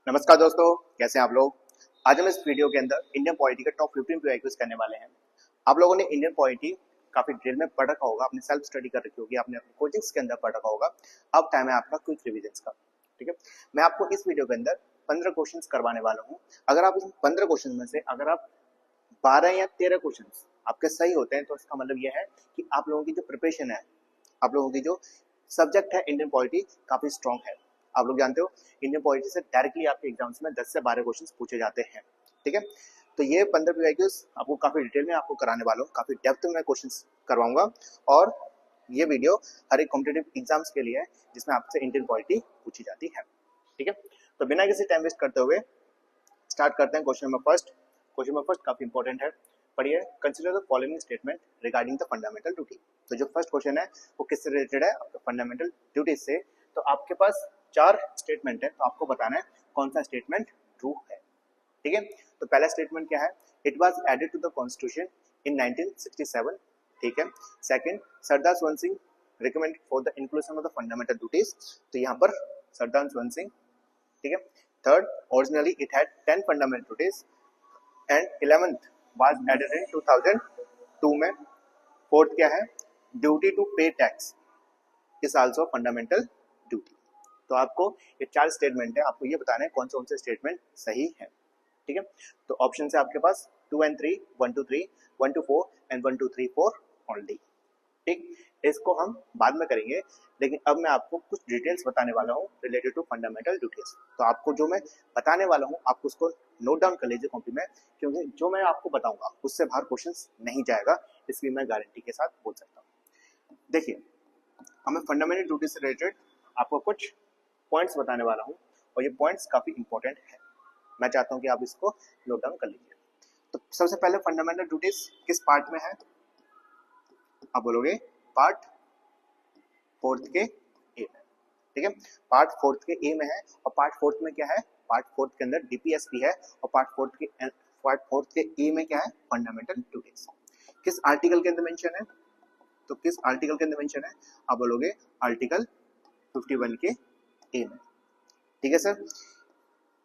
नमस्कार दोस्तों, कैसे हैं आप लोग। आज हम इस वीडियो के अंदर इंडियन पॉलिटी का टॉप 15 पीआईक्यूज करने वाले हैं। आप लोगों ने इंडियन पॉलिटी काफी डिटेल में पढ़ रखा होगा, अपनी सेल्फ स्टडी कर रखी होगी, आपने अपने कोचिंग्स के अंदर पढ़ रखा होगा। अब टाइम है आपका क्विक रिविजन का। ठीक है, मैं आपको इस वीडियो के अंदर 15 क्वेश्चंस करवाने वाला हूँ। अगर आप इस 15 क्वेश्चन में से अगर आप 12 या 13 क्वेश्चन आपके सही होते हैं तो इसका मतलब यह है कि आप लोगों की जो प्रिपरेशन है, आप लोगों की जो सब्जेक्ट है इंडियन पॉलिटी काफी स्ट्रॉन्ग है। आप लोग जानते हो इंडियन पॉलिटी से डायरेक्टली आपके एग्जाम्स में 10 से 12 क्वेश्चंस पूछे जाते हैं। ठीक है, तो ये 15 पीआईक्यूज आपको काफी डिटेल में आपको कराने वाला हूँ, काफी डेप्थ में क्वेश्चंस करवाऊंगा। और ये वीडियो हर एक कॉम्पिटेटिव एग्जाम्स के लिए है जिसमें आपसे इंडियन पॉलिटी पूछी जाती है। ठीक है, तो बिना किसी टाइम वेस्ट करते हुए स्टार्ट करते हैं। Question number first. Question number first काफी इंपॉर्टेंट है, पढ़िए। Consider the following statement regarding the fundamental duty. तो जो फर्स्ट क्वेश्चन है वो किससे रिलेटेड है, आपके फंडामेंटल ड्यूटीज से। तो आपके पास 4 स्टेटमेंट है, तो आपको बताना है कौन सा स्टेटमेंट ट्रू है। ठीक है, तो पहला स्टेटमेंट क्या है, it was added to the constitution in 1967। ठीक है, second, Sardar Swaran Singh recommended for the inclusion of the fundamental duties. तो यहाँ पर सरदार स्वर्ण सिंह। ठीक है, third, originally it had 10 fundamental duties and 11th was added in 2002 में। फोर्थ क्या है, duty to pay tax is also fundamental duty. तो आपको ये 4 स्टेटमेंट है, आपको ये बताना है कौन से स्टेटमेंट सही है। ठीक है, तो ऑप्शन है आपके पास 2 and 3, 1 to 3, 1 to 4 and 1 to 3, 4 only. ठीक, इसको हम बाद में करेंगे, लेकिन अब मैं आपको कुछ डिटेल्स बताने वाला हूँ रिलेटेड टू फंडामेंटल ड्यूटीज। तो आपको जो मैं बताने वाला हूँ आपको उसको नोट डाउन कर लीजिए कॉपी में, क्योंकि जो मैं आपको बताऊंगा उससे बाहर क्वेश्चंस नहीं जाएगा, इसलिए मैं गारंटी के साथ बोल सकता हूँ। देखिए, हमें फंडामेंटल ड्यूटी से रिलेटेड आपको कुछ पॉइंट्स बताने वाला हूँ और ये पॉइंट्स काफी इंपॉर्टेंट है। मैं चाहता हूँ कि आप इसको नोट डाउन कर लीजिए। तो सबसे पहले फंडामेंटल ड्यूटीज किस पार्ट में है, आप बोलोगे पार्ट 4th के ए में। ठीक है, पार्ट 4th के ए में है। और पार्ट 4th में क्या है, पार्ट 4th के अंदर डीपीएसपी है। और पार्ट 4th के ए में क्या है, फंडामेंटल ड्यूटीज। किस आर्टिकल के अंदर मेंशन है, तो किस आर्टिकल के अंदर मेंशन है, आप बोलोगे आर्टिकल 51 के ए में। ठीक है सर,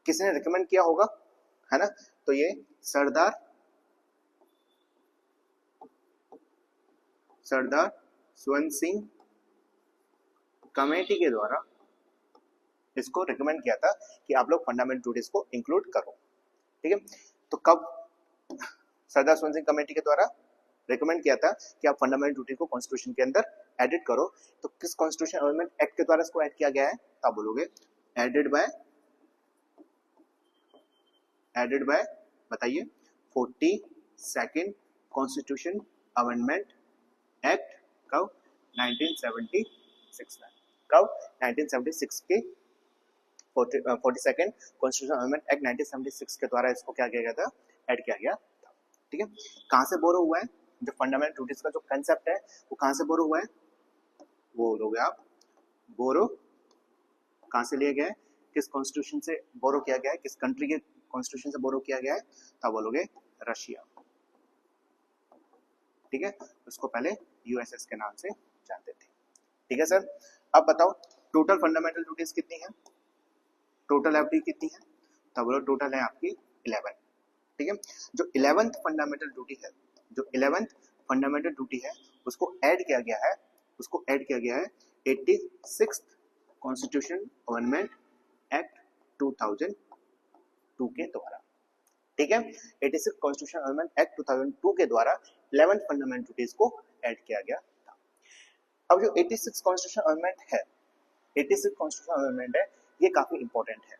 किसने रिकमेंड किया होगा, है ना, तो ये सरदार स्वर्ण सिंह कमेटी के द्वारा इसको रिकमेंड किया था कि आप लोग फंडामेंटल ड्यूटीज को इंक्लूड करो। ठीक है, तो कब सरदार स्वर्ण सिंह कमेटी के द्वारा रिकमेंड किया था कि आप फंडामेंटल ड्यूटी को कॉन्स्टिट्यूशन के अंदर एडिट करो। तो किस कॉन्स्टिट्यूशन अमेंडमेंट एक्ट के द्वारा इसको ऐड किया गया है, तो आप बोलोगे एडेड बाय बताइए 42nd कॉन्स्टिट्यूशन अमेंडमेंट एक्ट। कब, 1976 में। कब, 1976 के 42nd कॉन्स्टिट्यूशन अमेंडमेंट एक्ट 1976 के द्वारा इसको क्या किया गया था, ऐड किया गया था। ठीक है, कहां से बोरो हुआ है, जो फंडामेंटल ड्यूटीज का जो कंसेप्ट है वो कहां से बोरो हुआ है, वो बोलोगे आप बोरो कहां से लिया गया है, किस कॉन्स्टिट्यूशन से बोरो किया गया है, किस कंट्री के कॉन्स्टिट्यूशन से बोरो किया गया है, तो बोलोगे रशिया। ठीक है, उसको पहले यूएसएस के नाम से जानते थे। ठीक है सर, अब बताओ टोटल फंडामेंटल ड्यूटीज कितनी है, टोटल एफडी कितनी है, तो बोलो टोटल है आपकी 11। ठीक है, जो 11th फंडामेंटल ड्यूटी है, जो 11th फंडामेंटल ड्यूटी है उसको ऐड किया गया है, 86th कॉन्स्टिट्यूशन अमेंडमेंट एक्ट 2002 के द्वारा। ठीक है, 86 कॉन्स्टिट्यूशन अमेंडमेंट एक्ट 2002 के द्वारा 11th फंडामेंटल ड्यूटीज को ऐड किया गया था। अब जो 86 कॉन्स्टिट्यूशन अमेंडमेंट है, 86 कॉन्स्टिट्यूशन अमेंडमेंट है, ये काफी इंपॉर्टेंट है।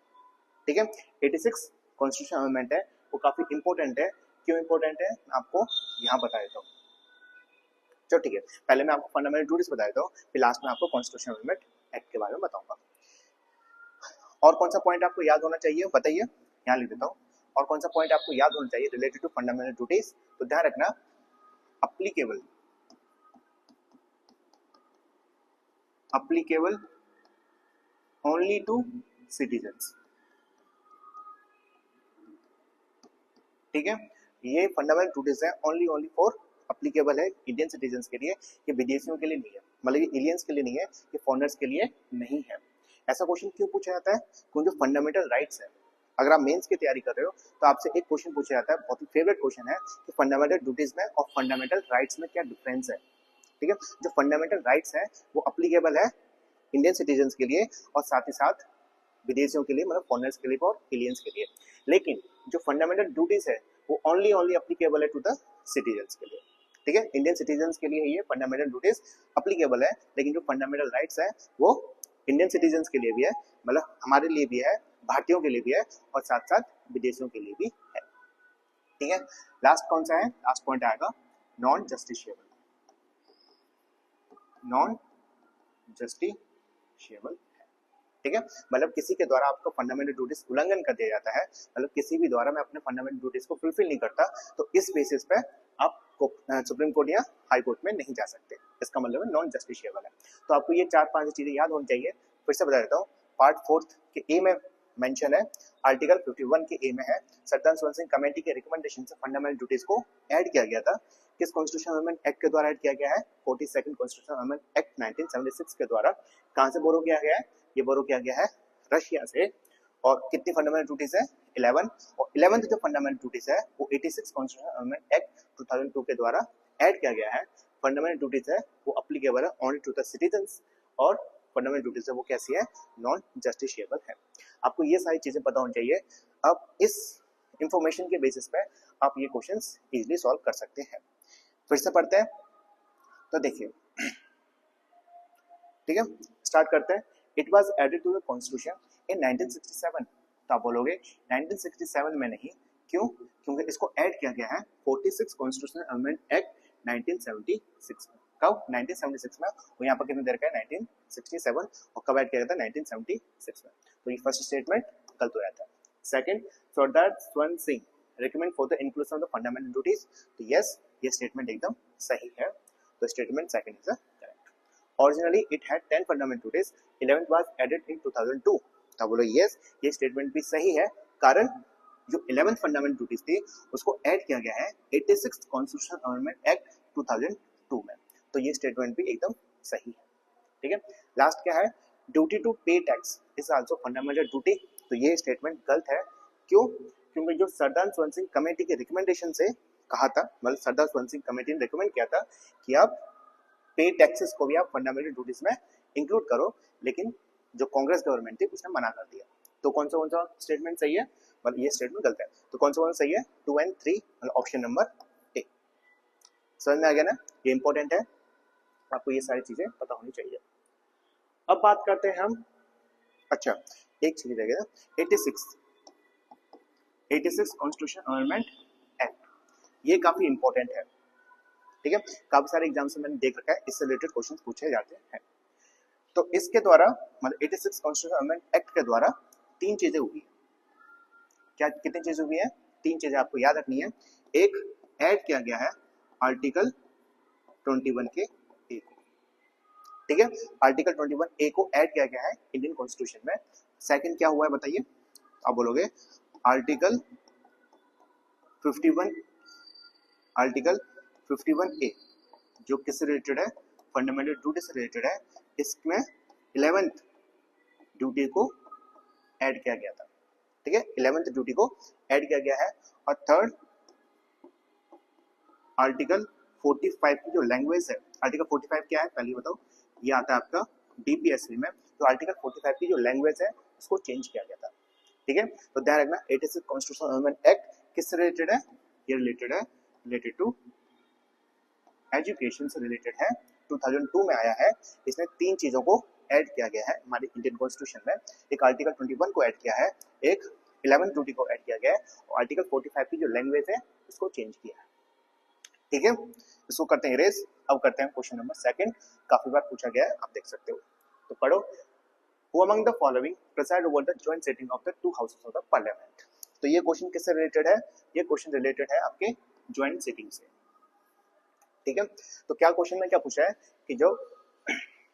ठीक है, 86 कॉन्स्टिट्यूशन अमेंडमेंट है वो काफी इंपॉर्टेंट है। क्यों इंपॉर्टेंट है, मैं आपको यहाँ बता देता हूँ। चलो ठीक है, पहले मैं आपको फंडामेंटल ड्यूटीज बता देता हूँ, फिर लास्ट में आपको कॉन्स्टिट्यूशन अमेंडमेंट एक्ट के बारे में बताऊंगा। और कौन सा पॉइंट आपको याद होना चाहिए बताइए, यहाँ लिख देता हूँ। और कौन सा पॉइंट आपको याद होना चाहिए रिलेटेड टू फंडामेंटल ड्यूटीज, तो ध्यान रखना अप्लीकेबल ओनली टू सिटीजन्स। ठीक है, ये फंडामेंटल ड्यूटीज है ओनली फॉर अप्लीकेबल है इंडियन सिटीजन्स के लिए, ये विदेशियों के लिए नहीं है, मतलब ये एलियंस के लिए नहीं है, ये फॉरेनर्स के लिए नहीं है। ऐसा क्वेश्चन क्यों पूछा जाता है, क्योंकि फंडामेंटल राइट्स है, अगर आप मेंस की तैयारी कर रहे हो तो आपसे एक क्वेश्चन पूछा जाता है, बहुत ही फेवरेट क्वेश्चन है कि फंडामेंटल ड्यूटीज में और फंडामेंटल राइट्स में क्या डिफरेंस है। ठीक है, जो फंडामेंटल राइट्स है वो अप्लीकेबल है इंडियन सिटीजन्स के लिए और साथ ही साथ विदेशियों के लिए, मतलब फॉरेनर्स के लिए और एलियंस के लिए। लेकिन जो फंडामेंटल ड्यूटीज है वो ओनली अप्लीकेबल है टू द सिटीजन्स के लिए। ठीक है, इंडियन सिटीजन्स के लिए ये फंडामेंटल ड्यूटीज अप्लीकेबल है, लेकिन जो फंडामेंटल राइट्स है वो इंडियन सिटीजन्स के लिए भी है, मतलब हमारे लिए भी है, भारतीयों के लिए भी है और साथ साथ विदेशियों के लिए भी है। ठीक है, लास्ट कौन सा है, लास्ट पॉइंट आएगा नॉन जस्टिशिएबल। नॉन जस्टिशिएबल, ठीक है, मतलब किसी के द्वारा आपको फंडामेंटल ड्यूटीज उल्लंघन कर दिया जाता है, मतलब किसी भी द्वारा मैं अपने फंडामेंटल ड्यूटीज को फुलफिल नहीं करता, तो इस बेसिस पे आप सुप्रीम कोर्ट या हाई कोर्ट में नहीं जा सकते। इसका मतलब है नॉन जस्टिशिएबल है। तो आपको ये 4-5 चीजें याद होनी चाहिए। फिर से बता देता हूँ, पार्ट 4 के ए में मेंशन है, आर्टिकल 51 के ए में है, सरदार स्वर्ण सिंह कमेटी के रिकमेंडेशन से फंडामेंटल ड्यूटीज को ऐड किया गया था। किस कॉन्स्टिट्यूशन अमेंडमेंट एक्ट के द्वारा ऐड किया गया है, 42nd कॉन्स्टिट्यूशन अमेंडमेंट एक्ट 1976 के द्वारा। कहां से बोरो किया गया है, ये बोरो किया गया है रशिया से। और कितनी फंडामेंटल ड्यूटीज है, 11। और 11th जो फंडामेंटल ड्यूटीज है वो 86 कॉन्स्टिट्यूशन अमेंडमेंट एक्ट 2002 के द्वारा ऐड किया गया है। फंडामेंटल ड्यूटीज है वो अप्लीकेबल है ओनली टू द सिटीजन्स और फंडामेंटल ड्यूटीज है वो कैसी है, नॉन जस्टिशिएबल है। आपको ये सारी चीजें पता होनी चाहिए। अब इस इंफॉर्मेशन के बेसिस पे आप ये क्वेश्चंस इजीली सॉल्व कर सकते हैं। फिर से पढ़ते हैं, तो देखिए, ठीक है, स्टार्ट करते हैं। It was added to the constitution in 1967। तो आप बोलोगे 1967 में नहीं, क्यों, क्योंकि इसको ऐड किया गया है 46 कॉन्स्टिट्यूशनल अमेंडमेंट एक्ट 1976 में। कब, 1976 में। और यहाँ पर कितने देर का है, 1967। और कब ऐड किया गया था, 1976 में। तो ये फर्स्ट स्टेटमेंट गलत हो जाता है। Second, Sardar Swaran Singh recommend for the inclusion of the fundamental duties. तो यस, ये स्टेटमेंट एकदम सही है। तो statement second is correct. Originally it had 10 fundamental duties, 11th was added in 2002। तो बोलो यस, ये स्टेटमेंट भी सही है, कारण जो 11th फंडामेंटल ड्यूटीज थी उसको ऐड किया गया है 86 कॉन्स्टिट्यूशनल अमेंडमेंट एक्ट 2002 में। तो ये स्टेटमेंट भी एकदम सही है। ठीक है, लास्ट क्या है, duty to pay tax is also fundamental duty. तो ये स्टेटमेंट गलत है, क्यों, क्योंकि जो सरदार स्वर्ण सिंह कमेटी के रिकमेंडेशन से कहा था, मतलब सरदार स्वर्ण सिंह कमेटी ने रिकमेंड किया था कि आप पे टैक्सेस को भी आप फंडामेंटल ड्यूटीज में इंक्लूड करो, लेकिन जो कांग्रेस गवर्नमेंट थी उसने मना कर दिया। तो कौन सा स्टेटमेंट सही है, मतलब ये स्टेटमेंट गलत है। तो कौन सा सही है, 2 और 3, मतलब ऑप्शन नंबर ए। समझ में आ गया ना, ये इंपॉर्टेंट है, आपको ये सारी चीजें पता होनी चाहिए। अब बात करते हैं हम, अच्छा एक चीज रह गया, 86 कॉन्स्टिट्यूशन अमेंडमेंट एक्ट, ये काफी इंपॉर्टेंट है। ठीक है, काफी सारे एग्जाम्स में मैंने देख रखा है, इससे रिलेटेड क्वेश्चंस पूछे जाते हैं। तो इसके द्वारा, मतलब 86 कॉन्स्टिट्यूशन अमेंडमेंट एक्ट के द्वारा 3 चीजें हुई। क्या, कितनी चीजें हुई है, 3 चीजें आपको याद रखनी है। एक, ऐड किया गया है आर्टिकल 21 के ए को। ठीक है, आर्टिकल 21 ए को ऐड किया गया है इंडियन कॉन्स्टिट्यूशन में। सेकंड क्या हुआ है बताइए, आप बोलोगे आर्टिकल 51 ए जो किससे रिलेटेड है, फंडामेंटल ड्यूटी से रिलेटेड है। इसमें 11th ड्यूटी को ऐड किया गया था। ठीक है, 11th ड्यूटी को ऐड किया गया है। और थर्ड, आर्टिकल 45 की जो लैंग्वेज है, आर्टिकल 45 क्या है पहले बताओ, ये आता है आपका डीपीएससी में। तो आर्टिकल 45 की जो लैंग्वेज है उसको चेंज किया गया था। ठीक है, तो ध्यान रखना, 86 कॉन्स्टिट्यूशनल अमेंडमेंट एक्ट किससे रिलेटेड है, ये रिलेटेड टू एजुकेशन से रिलेटेड है, 2002 में आया है। इसमें 3 चीजों को ऐड किया गया है हमारे इंडियन कॉन्स्टिट्यूशन में। एक आर्टिकल 21 को ऐड किया है, एक 11th ड्यूटी को ऐड किया गया है, और आर्टिकल 45 की जो लैंग्वेज है उसको चेंज किया है। ठीक है, इसको करते हैं इरेज। अब करते हैं क्वेश्चन नंबर सेकंड, काफी बार पूछा गया है, आप देख सकते हो। तो पढ़ो, who among the following preside over the joint sitting of the 2 houses of the parliament. तो ये क्वेश्चन किससे रिलेटेड है, ये क्वेश्चन रिलेटेड है आपके जॉइंट सिटिंग से। ठीक है, तो क्या क्वेश्चन में क्या पूछा है कि जो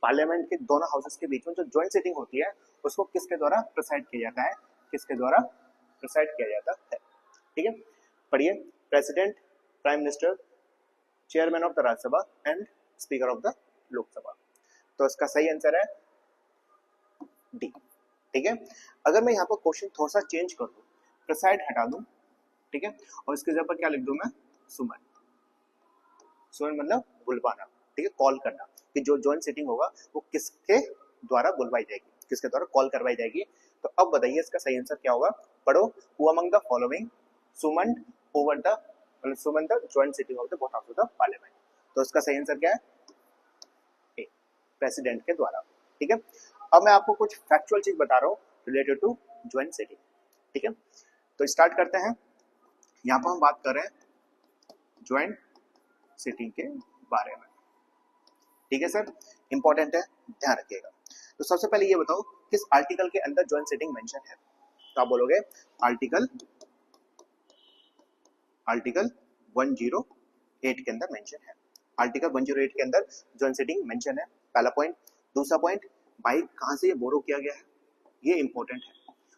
पार्लियामेंट के दोनों हाउसेस के बीच में जो जॉइंट सिटिंग होती है उसको किसके द्वारा प्रिसाइड किया जाता है, किसके द्वारा प्रिसाइड किया जाता है। ठीक है, पढ़िए, president, prime minister, chairman of the Rajya Sabha and speaker of the Lok Sabha. तो इसका सही आंसर है डी। ठीक है, अगर मैं यहाँ पर क्वेश्चन थोड़ा सा चेंज कर दूं, प्रेसाइड हटा दूं, ठीक है, और इसके जगह पर क्या लिख दूं मैं, सुमन। सुमन मतलब बुलवाना, ठीक है, कॉल करना, कि जो ज्वाइंट सिटिंग होगा वो किसके द्वारा बुलवाई जाएगी, किसके द्वारा कॉल करवाई जाएगी। तो अब बताइए इसका सही आंसर क्या होगा, पढ़ो, who among the following summon over the, मतलब summon the joint sitting of the both house of the parliament. तो इसका सही आंसर क्या है, ए, प्रेसिडेंट के द्वारा, ठीक है। अब मैं आपको कुछ फैक्चुअल चीज बता रहा हूँ रिलेटेड टू ज्वाइंट सिटिंग, ठीक है। तो स्टार्ट करते हैं। यहाँ पर हम बात कर रहे हैं ज्वाइंट सिटिंग के बारे में, ठीक है सर, इंपॉर्टेंट है, ध्यान रखिएगा। तो सबसे पहले ये बताओ किस आर्टिकल के अंदर ज्वाइंट सिटिंग मेंशन है। तो आप बोलोगे आर्टिकल 108 के अंदर मेंशन है, आर्टिकल 108 के अंदर ज्वाइंट सिटिंग मेंशन है, पहला पॉइंट। दूसरा पॉइंट, भाई कहां से ये बोरो किया गया है, ये इंपॉर्टेंट है,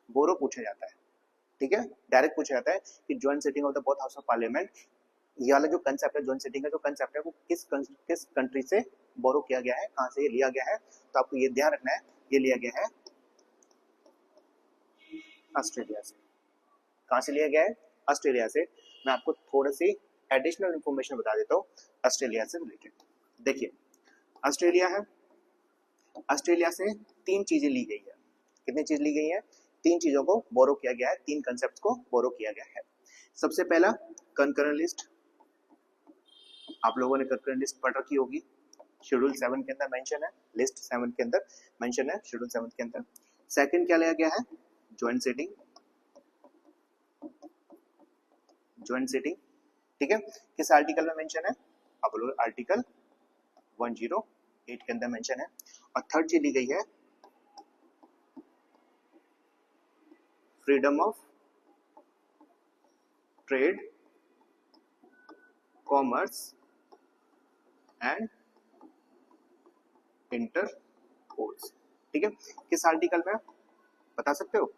बोरो पूछा जाता है, ठीक है, डायरेक्ट पूछा जाता है कि joint sitting of the both house of parliament, ये वाला जो कंसेप्ट है ज्वाइंट सिटिंग का जो कंसेप्ट है वो किस कंट्री से बोरो किया गया है, कहां से ये लिया गया है। तो आपको ये ध्यान रखना है, ये लिया गया है ऑस्ट्रेलिया से। कहां से लिया गया है, ऑस्ट्रेलिया से। मैं आपको थोड़ी सी एडिशनल इंफॉर्मेशन बता देता हूँ ऑस्ट्रेलिया से रिलेटेड। देखिए ऑस्ट्रेलिया है, ऑस्ट्रेलिया से 3 चीजें ली गई है। कितनी चीज ली गई है, 3 चीजों को बोरो किया गया है, 3 कंसेप्ट को बोरो किया गया है। सबसे पहला कंकरेंट लिस्ट, आप लोगों ने कंकरेंट लिस्ट पढ़ रखी होगी, शेड्यूल 7 के अंदर मेंशन है, लिस्ट 7 के अंदर मेंशन है, शेड्यूल 7 के अंदर। सेकंड क्या लिया गया है, ज्वाइंट सिटिंग, ज्वाइंट सिटिंग, ठीक है, किस आर्टिकल में मेंशन है, आप लोग आर्टिकल 108 के अंदर मेंशन है। और थर्ड चीज ली गई है freedom of trade, commerce and intercourse, ठीक है, किस आर्टिकल में बता सकते हो,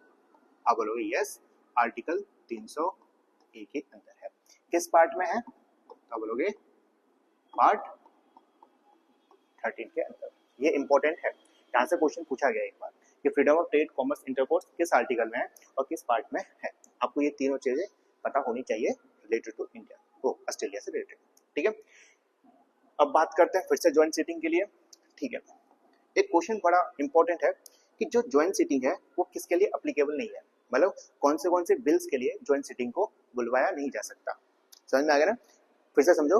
आप बोलोगे यस आर्टिकल 301 के अंदर है। किस पार्ट में है, आप बोलोगे पार्ट 13 के अंदर। ये इंपॉर्टेंट है, यहाँ से क्वेश्चन पूछा गया एक बार कि freedom of trade, commerce, intercourse किस आर्टिकल में है और किस पार्ट में है। आपको ये तीनों चीजें पता होनी चाहिए रिलेटेड टू इंडिया, वो ऑस्ट्रेलिया से रिलेटेड, ठीक है। अब बात करते हैं फिर से ज्वाइंट सिटिंग के लिए, ठीक है। एक क्वेश्चन बड़ा इंपॉर्टेंट है कि जो ज्वाइंट सिटिंग है वो किसके लिए अप्लीकेबल नहीं है, मतलब कौन से बिल्स के लिए ज्वाइंट सिटिंग को बुलवाया नहीं जा सकता। समझ में आ गया ना, फिर से समझो,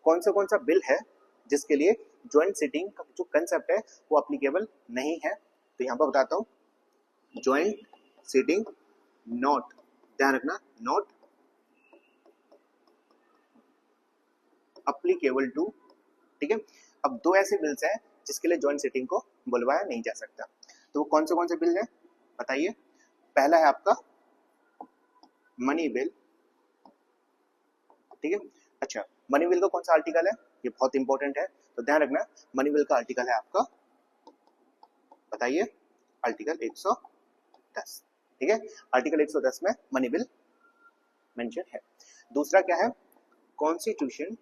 कौन सा बिल है जिसके लिए ज्वाइंट सिटिंग का जो कंसेप्ट है वो अप्लीकेबल नहीं है। तो यहाँ पर बताता हूँ, ज्वाइंट सिटिंग नॉट, ध्यान रखना, नॉट अप्लीकेबल टू, ठीक है। अब 2 ऐसे बिल्स हैं जिसके लिए ज्वाइंट सिटिंग को बुलवाया नहीं जा सकता। तो वो कौन से बिल है बताइए। पहला है आपका मनी बिल, ठीक है। अच्छा, मनी बिल का कौन सा आर्टिकल है, ये बहुत इंपॉर्टेंट है, तो ध्यान रखना, मनी बिल का आर्टिकल है आपका, बताइए, आर्टिकल 110, ठीक है, आर्टिकल 110 में मनी बिल मेंशन है। दूसरा क्या है, कॉन्स्टिट्यूशन,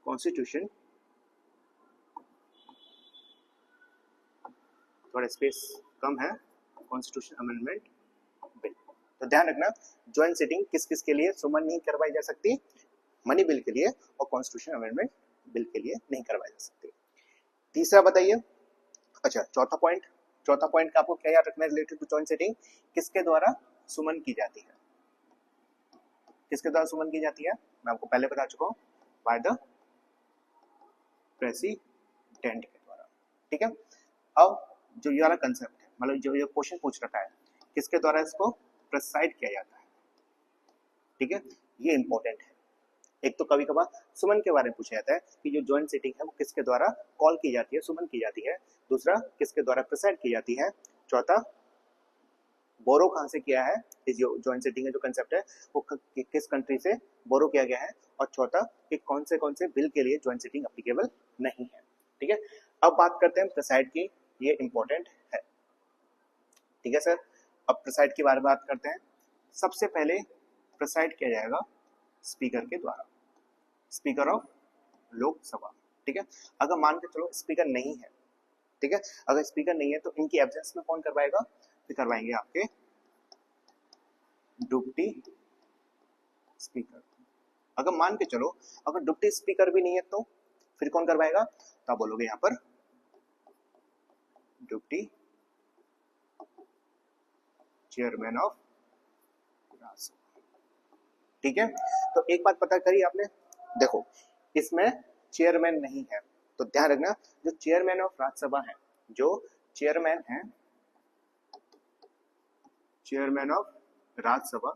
कॉन्स्टिट्यूशन, थोड़ा स्पेस कम है, कॉन्स्टिट्यूशन अमेंडमेंट बिल। तो ध्यान रखना, ज्वाइंट सिटिंग किस किस के लिए सुमन नहीं करवाई जा सकती, मनी बिल के लिए और कॉन्स्टिट्यूशन अमेंडमेंट बिल के लिए नहीं करवाई जा सकती। तीसरा बताइए, अच्छा चौथा पॉइंट का आपको क्या याद रखना है रिलेटेड टू ज्वाइंट सिटिंग, किसके द्वारा सुमन की जाती है, किसके द्वारा सुमन की जाती है, मैं आपको पहले बता चुका हूँ, बाय द प्रेसिडेंट के द्वारा, ठीक है। अब जो ये वाला कंसेप्ट है, मतलब जो ये क्वेश्चन पूछ रखा है, किसके द्वारा इसको प्रेसाइड किया जाता है, ठीक है, ये इंपॉर्टेंट है। एक तो कभी कभार सुमन के बारे में पूछा जाता है कि जो ज्वाइंट सिटिंग है वो किसके द्वारा कॉल की जाती है, सुमन की जाती है। दूसरा, किसके द्वारा प्रेसाइड की जाती है। चौथा, बोरो कहां से किया है, इस जो ज्वाइंट सिटिंग का जो कंसेप्ट है वो किस कंट्री से बोरो किया गया है। और चौथा, कि कौन से बिल के लिए ज्वाइंट सिटिंग एप्लीकेबल नहीं है, ठीक है। अब बात करते हैं प्रेसाइड की, ये इंपॉर्टेंट है, ठीक है सर। अब प्रेसाइड के बारे में बात करते हैं। सबसे पहले प्रेसाइड किया जाएगा स्पीकर के द्वारा, स्पीकर ऑफ लोकसभा, ठीक है। अगर मान के चलो स्पीकर नहीं है ठीक है। अगर स्पीकर नहीं है तो इनकी एब्सेंस में कौन करवाएगा, फिर करवाएंगे आपके डिप्टी स्पीकर। अगर मान के चलो अगर डिप्टी स्पीकर भी नहीं है तो फिर कौन करवाएगा, तो आप बोलोगे यहाँ पर डिप्टी चेयरमैन ऑफ राज्यसभा। ठीक है, तो एक बात पता करी आपने, देखो इसमें चेयरमैन नहीं है तो ध्यान रखना जो चेयरमैन ऑफ राज्यसभा है, जो चेयरमैन है, चेयरमैन ऑफ राज्यसभा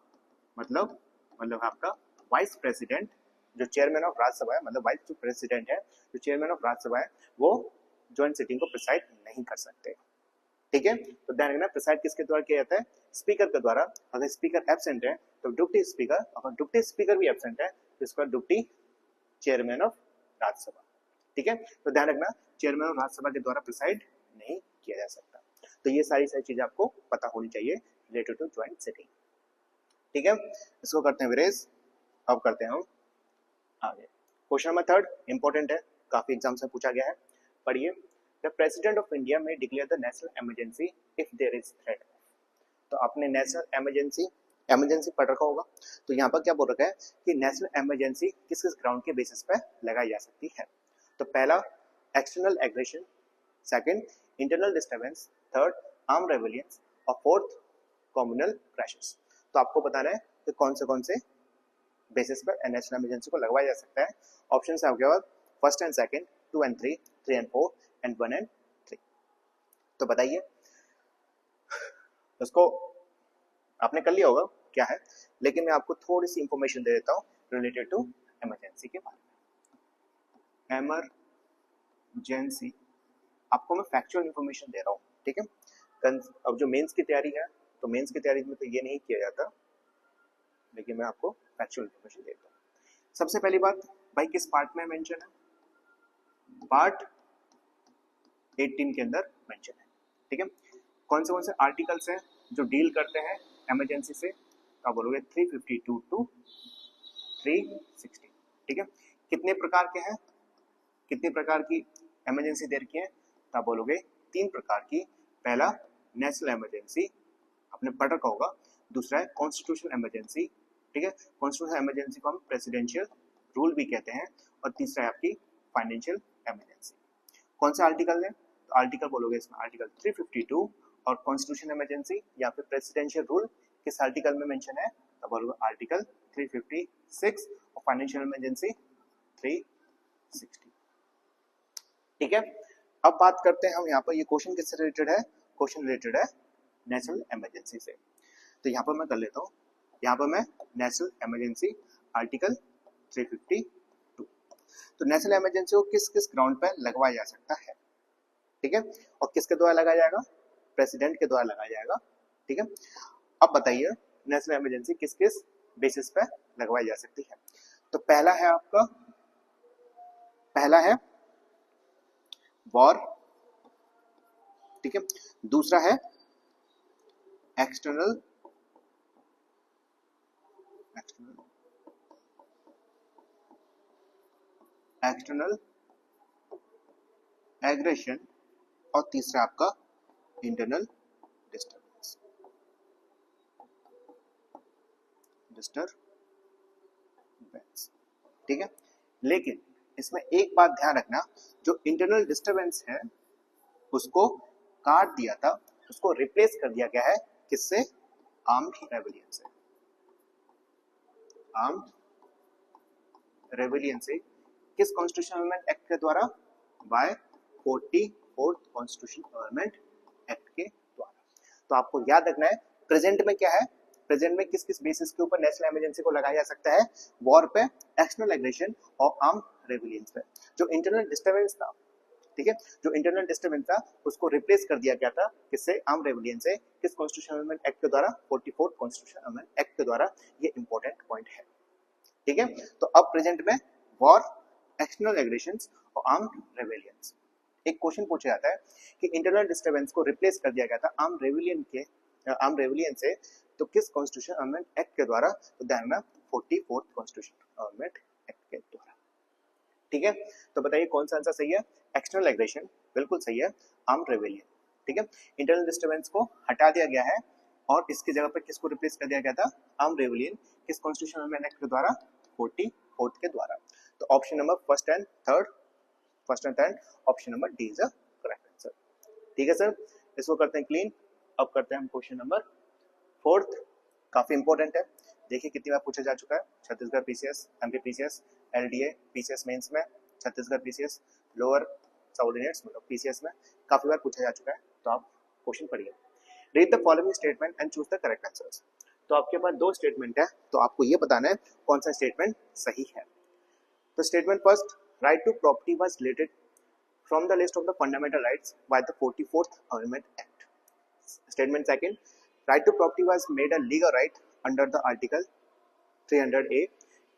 मतलब आपका वाइस प्रेसिडेंट, जो चेयरमैन ऑफ राज्यसभा है मतलब वाइस प्रेसिडेंट है, जो चेयरमैन ऑफ राज्यसभा है वो ज्वाइंट सिटिंग को प्रिसाइड नहीं कर सकते। ठीक है, तो ध्यान रखना प्रिसाइड किसके द्वारा किया जाता है, स्पीकर के द्वारा। अगर स्पीकर एब्सेंट है तो डिप्टी स्पीकर, अगर डिप्टी स्पीकर भी एब्सेंट है तो इसका डिप्टी चेयरमैन ऑफ राज्यसभा। ठीक है, तो ध्यान रखना चेयरमैन ऑफ राज्यसभा के द्वारा प्रिसाइड नहीं किया जा सकता। तो ये सारी चीजें आपको पता होनी चाहिए रिलेटेड टू ज्वाइंट सिटिंग। ठीक है, इसको करते हैं विरेज। अब करते हैं हम आगे। क्वेश्चन नंबर 3 इंपॉर्टेंट है, काफी एग्जाम से पूछा गया है, पढ़िए। The president of India may declare the national emergency if there is threat. तो आपने नेशनल इमरजेंसी पढ़ रखा होगा, तो यहाँ पर क्या बोल रखा है कि नेशनल इमरजेंसी किस किस ग्राउंड के बेसिस पे लगाई जा सकती है। तो पहला external aggression, second internal disturbance, third arm rebellions और फोर्थ कम्युनल क्रैशेस। तो आपको बताना है कि कौन से बेसिस पर नेशनल इमरजेंसी को लगवाया जा सकता है। ऑप्शन है आपके पास first and second, 2 and 3, 3 and 4 and 1 and 3। तो बताइए, उसको आपने कर लिया होगा क्या है, लेकिन मैं आपको थोड़ी सी इंफॉर्मेशन दे देता हूँ रिलेटेड टू इमरजेंसी के बारे में। इमरजेंसी आपको मैं फैक्चुअल इंफॉर्मेशन दे रहा हूँ, ठीक है। अब जो मेंस की तैयारी है तो मेंस की तैयारी में तो ये नहीं किया जाता, लेकिन मैं आपको फैक्चुअल इंफॉर्मेशन देता हूँ। सबसे पहली बात भाई किस पार्ट में मेंशन है, पार्ट 18 के अंदर मेंशन है। ठीक है, कौन से आर्टिकल्स हैं जो डील करते हैं इमरजेंसी से, तो आप बोलोगे 352 टू 360। ठीक है, कितने प्रकार के हैं, कितनी प्रकार की इमरजेंसी दे रखी है, तो आप बोलोगे 3 प्रकार की। पहला नेशनल इमरजेंसी आपने पढ़ रखा होगा, दूसरा है कॉन्स्टिट्यूशनल इमरजेंसी, ठीक है, कॉन्स्टिट्यूशनल इमरजेंसी को हम प्रेसिडेंशियल रूल भी कहते हैं, और तीसरा है आपकी फाइनेंशियल इमरजेंसी। कौन सा आर्टिकल है, तो आर्टिकल बोलोगे इसमें आर्टिकल 352, और कॉन्स्टिट्यूशनल इमरजेंसी या फिर प्रेसिडेंशियल रूल किस आर्टिकल में मेंशन है, तो बोलोगे आर्टिकल 356, और फाइनेंशियल इमरजेंसी 360। ठीक है, अब बात करते हैं हम यहाँ पर, ये क्वेश्चन किससे रिलेटेड है, क्वेश्चन रिलेटेड है नेशनल इमरजेंसी से। तो यहाँ पर मैं कर लेता हूँ, यहाँ पर मैं नेशनल इमरजेंसी आर्टिकल 352, तो नेशनल इमरजेंसी को किस किस ग्राउंड पर लगवाया जा सकता है। ठीक है, और किसके द्वारा लगाया जाएगा, प्रेसिडेंट के द्वारा लगाया जाएगा। ठीक है, अब बताइए नेशनल इमरजेंसी किस किस बेसिस पे लगवाई जा सकती है। तो पहला है आपका, पहला है वॉर, ठीक है, दूसरा है एक्सटर्नल एग्रेशन, और तीसरा आपका इंटरनल डिस्टर्बेंस। ठीक है, लेकिन इसमें एक बात ध्यान रखना, जो इंटरनल डिस्टर्बेंस है उसको काट दिया था, उसको रिप्लेस कर दिया गया है किससे, आर्म्ड रेबेलियन से। आर्म्ड रेबेलियन से किस कॉन्स्टिट्यूशन अमेंडमेंट एक्ट के द्वारा, bye 44th constitution amendment act के द्वारा। तो आपको याद रखना है प्रेजेंट में क्या है, प्रेजेंट में किस किस बेसिस के ऊपर नेशनल इमरजेंसी को लगाया जा सकता है, वॉर पे, एक्सटर्नल एग्रेशन और आर्म रेबेलियन पे। जो इंटरनल डिस्टर्बेंस था, ठीक है, जो इंटरनल डिस्टर्बेंस था उसको रिप्लेस कर दिया गया था किससे, आर्म रेबेलियन से, किस कॉन्स्टिट्यूशन अमेंडमेंट एक्ट के द्वारा, 44th कॉन्स्टिट्यूशन अमेंडमेंट एक्ट के द्वारा। ये इंपॉर्टेंट पॉइंट है। ठीक है, तो अब प्रेजेंट में वॉर, एक्सटर्नल एग्रेशंस और आर्म्ड रेबेलियंस। एक क्वेश्चन पूछा जाता है कि इंटरनल डिस्टर्बेंस को रिप्लेस कर दिया गया था आर्म रेबेलियन से, तो किस कॉन्स्टिट्यूशन अमेंडमेंट एक्ट के द्वारा, तो ध्यान में 44th कॉन्स्टिट्यूशन अमेंडमेंट एक्ट के द्वारा। ठीक है, तो बताइए कौन सा आंसर सही है, एक्सटर्नल एग्रेशन, बिल्कुल सही है, आर्म्ड रेबेलियन। ठीक है, इंटरनल डिस्टर्बेंस को हटा दिया गया है और इसकी जगह पर किसको रिप्लेस कर दिया गया था, आर्म्ड रेबेलियन, किस कॉन्स्टिट्यूशनल अमेंडमेंट एक्ट के द्वारा, 44 के द्वारा। तो option number first and third, option number D is the correct answer. ठीक है सर, इसको करते हैं क्लीन। अब करते हैं हम क्वेश्चन नंबर 4। काफी इंपॉर्टेंट है, देखिए कितनी बार पूछा जा चुका है। Chhattisgarh PCS, MP PCS, LDA PCS mains में, छत्तीसगढ़ पीसीएस लोअर सबऑर्डिनेट्स मतलब पीसीएस में काफी बार पूछा जा चुका है। तो आप क्वेश्चन पढ़िए। Read the following statement and choose the correct answers. तो आपके पास 2 स्टेटमेंट है, तो आपको ये बताना है कौन सा स्टेटमेंट सही है। तो statement first, right to property was deleted from the list of the fundamental rights by the 44th amendment act. Statement second, right to property was made a legal right under the article 300A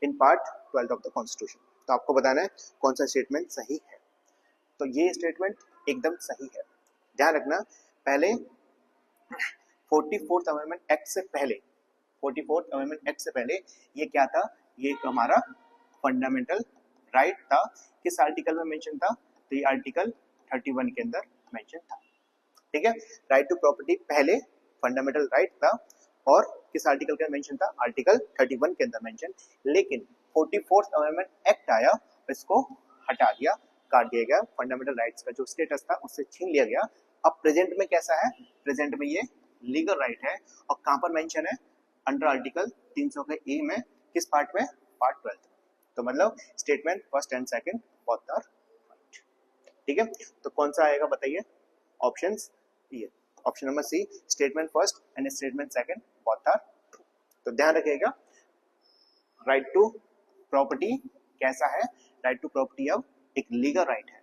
in part 12 of the constitution। तो आपको बताना है कौन सा statement सही है। तो ये स्टेटमेंट एकदम सही है। ध्यान रखना, पहले 44th अमेंडमेंट एक्ट से पहले, 44th अमेंडमेंट एक्ट से पहले ये क्या था, ये हमारा फंडामेंटल राइट था। किस आर्टिकल में मेंशन था, तो ये आर्टिकल 31 के अंदर मेंशन था। ठीक है, राइट टू प्रॉपर्टी पहले फंडामेंटल राइट था और किस आर्टिकल का मेंशन था, आर्टिकल 31 के अंदर मेंशन। लेकिन 44th अमेंडमेंट एक्ट आया, इसको हटा दिया, काट दिया गया, फंडामेंटल राइट्स का जो स्टेटस था उससे छीन लिया गया। अब प्रेजेंट में कैसा है, प्रेजेंट में ये लीगल राइट है और कहां पर मेंशन है, अंडर आर्टिकल 300 के ए में, किस पार्ट में, पार्ट 12। तो मतलब statement first and second both are right. ठीक है, तो कौन सा आएगा बताइए, ऑप्शंस ये, option number C, statement first and statement second both are true. तो ध्यान रखिएगा, राइट टू प्रॉपर्टी कैसा है, राइट टू प्रॉपर्टी अब एक लीगल राइट है।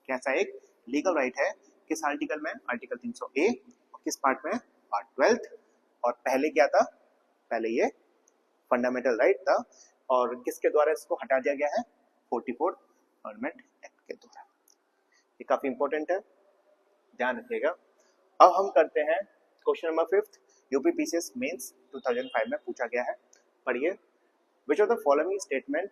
कैसा, एक लीगल राइट है, किस आर्टिकल में, आर्टिकल 300A, किस पार्ट में, पार्ट 12। और पहले क्या था, पहले ये फंडामेंटल राइट था और किसके द्वारा इसको हटा दिया गया है, 44th अमेंडमेंट एक्ट के द्वारा। ये काफी इंपॉर्टेंट है, ध्यान रखिएगा। अब हम करते हैं question number 5, UP PCS mains 2005 में पूछा गया है, पढ़िए। Which of the following statement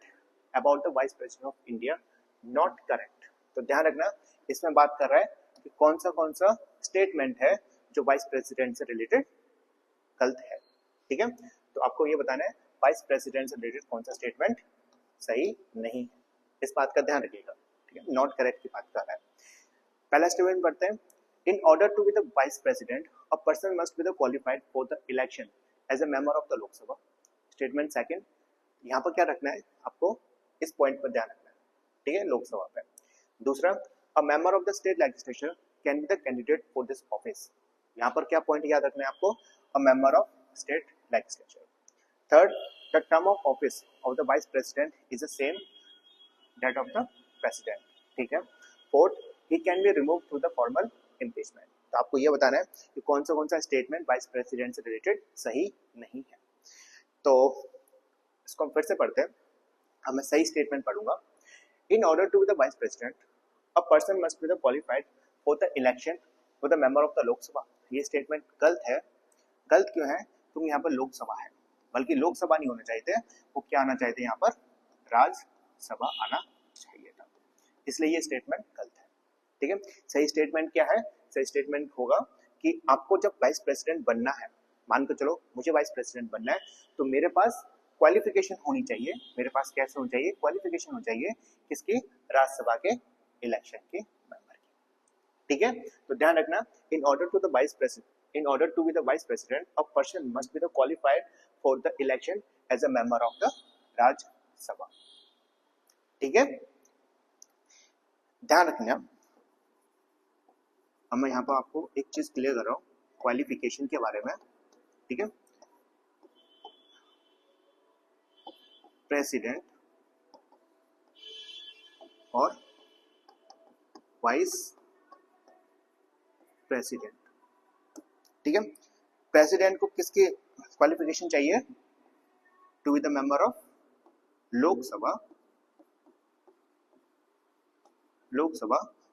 about the vice president of India not correct. तो ध्यान रखना, इसमें बात कर रहा है कि कौन सा स्टेटमेंट है जो वाइस प्रेसिडेंट से रिलेटेड गलत है। ठीक है, तो आपको ये बताना है वाइस प्रेसिडेंट से रिलेटेड कौन सा स्टेटमेंट सही नहीं है, इस बात का ध्यान रखिएगा। ठीक है, नॉट करेक्ट की बात कर रहा है। पहला स्टेटमेंट पढ़ते हैं, in order to be the vice president a person must be the qualified for the election as a member of the Lok Sabha। statement second, यहाँ पर क्या रखना है, आपको इस पॉइंट पर ध्यान रखना है। ठीक है, लोकसभा पे। दूसरा, a member of the state legislature can be the candidate for this office। यहाँ पर क्या पॉइंट याद रखना है आपको, a member of state legislature। third, the term of office of the vice president is the same that of the president। ठीक है। fourth, he can be removed through the formal impeachment. तो आपको ये बताना है कि कौन सा स्टेटमेंट वाइस प्रेसिडेंट से रिलेटेड सही नहीं है। तो इसको हम फिर से पढ़ते हैं, अब मैं सही स्टेटमेंट पढ़ूंगा। In order to be the vice president a person must be the qualified for the election for the member of the Lok Sabha. ये स्टेटमेंट गलत है। गलत क्यों है, क्योंकि यहाँ पर लोकसभा है, बल्कि लोकसभा नहीं होना चाहिए थे, वो क्या आना चाहिए, यहाँ पर राज्यसभा आना चाहिए था, इसलिए ये स्टेटमेंट गलत है। ठीक है, सही स्टेटमेंट क्या है, सही स्टेटमेंट होगा कि आपको जब वाइस प्रेसिडेंट बनना है, मान के चलो मुझे वाइस प्रेसिडेंट बनना है, तो मेरे पास क्वालिफिकेशन होनी चाहिए। मेरे पास कैसे होनी चाहिए, क्वालिफिकेशन होनी चाहिए, किसकी, राज्यसभा के इलेक्शन के मेंबर की। ठीक है, तो ध्यान रखना, in order to the vice president, in order to be the vice president a person must be the qualified for the election as a member of the Rajya Sabha. ठीक है, ध्यान रखना। अब मैं यहाँ पर आपको एक चीज क्लियर कर रहा हूँ क्वालिफिकेशन के बारे में। ठीक है, प्रेसिडेंट और वाइस प्रेसिडेंट। ठीक है, प्रेसिडेंट को किसकी क्वालिफिकेशन चाहिए, to be the member of Lok Sabha,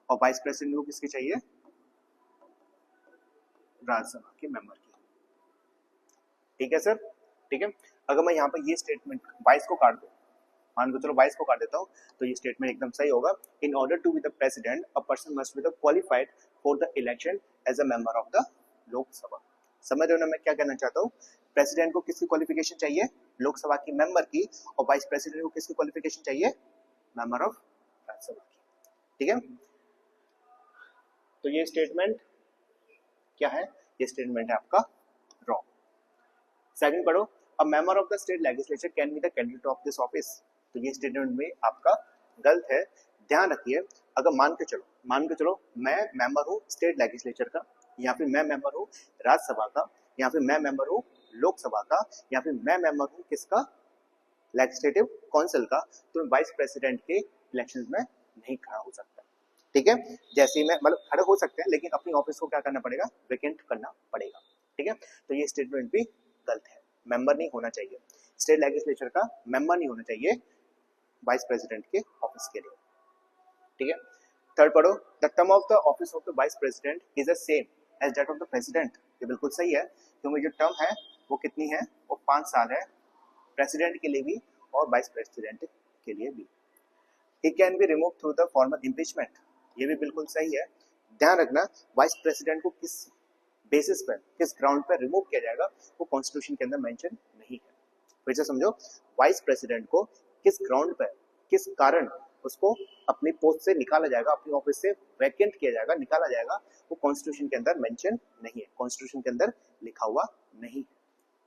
और वाइस प्रेसिडेंट को किसकी चाहिए, राज्यसभा के मेंबर की। ठीक है सर, ठीक है। अगर मैं यहाँ पर ये स्टेटमेंट 22 को काट दूं, मान को चलो 22 को काट देता हूँ, तो ये स्टेटमेंट एकदम सही होगा। In order to be the president a person must be the qualified for the election as a member of the Lok Sabha. समझ रहे हो ना मैं क्या कहना चाहता हूँ? प्रेसिडेंट को किसकी क्वालिफिकेशन चाहिए? लोकसभा की मेंबर की। और वाइस प्रेसिडेंट को किसकी क्वालिफिकेशन चाहिए? मेंबर ऑफ राज्यसभा की। ठीक है, तो ये स्टेटमेंट क्या है? ये स्टेटमेंट है आपका रॉन्ग। सेकंड पढ़ो, अ member of the state legislature can be the candidate of this office. तो ये स्टेटमेंट में आपका गलत है। ध्यान रखिए, अगर मान के चलो मैं मेंबर हूँ स्टेट लेजिस्लेचर का, या फिर मैं मेंबर हूँ राज्यसभा का, या फिर मैं मेंबर हूँ लोकसभा का, या फिर मैं मेंबर हूँ किसका? लेजिस्लेटिव काउंसिल का, तो मैं वाइस प्रेसिडेंट के इलेक्शन में नहीं खड़ा हो सकता। ठीक है, जैसे ही मैं मतलब खड़े हो सकते हैं, लेकिन अपनी ऑफिस को क्या करना पड़ेगा? वेकेंट करना पड़ेगा। ठीक है, तो ये स्टेटमेंट भी गलत है। मेंबर नहीं होना चाहिए, स्टेट लेजिस्लेचर का मेंबर नहीं होना चाहिए वाइस प्रेसिडेंट के ऑफिस के लिए। ठीक है, थर्ड पढ़ो, the term of the office of the vice president is the same as that of the president. ये बिल्कुल सही है, क्योंकि जो टर्म है वो कितनी है? वो 5 साल है, प्रेसिडेंट के लिए भी और वाइस प्रेसिडेंट के लिए भी। He can be removed through the formal impeachment। ये भी बिल्कुल सही है। ध्यान रखना, वाइस प्रेसिडेंट को किस बेसिस पर, किस ग्राउंड पर रिमूव किया जाएगा, वो कॉन्स्टिट्यूशन के अंदर मेंशन नहीं है। फिर से समझो, वाइस प्रेसिडेंट को किस ग्राउंड पर, किस कारण उसको अपनी पोस्ट से निकाला जाएगा, अपनी ऑफिस से वैकेंट किया जाएगा, निकाला जाएगा, वो कॉन्स्टिट्यूशन के अंदर मेंशन नहीं है, कॉन्स्टिट्यूशन के अंदर लिखा हुआ नहीं है।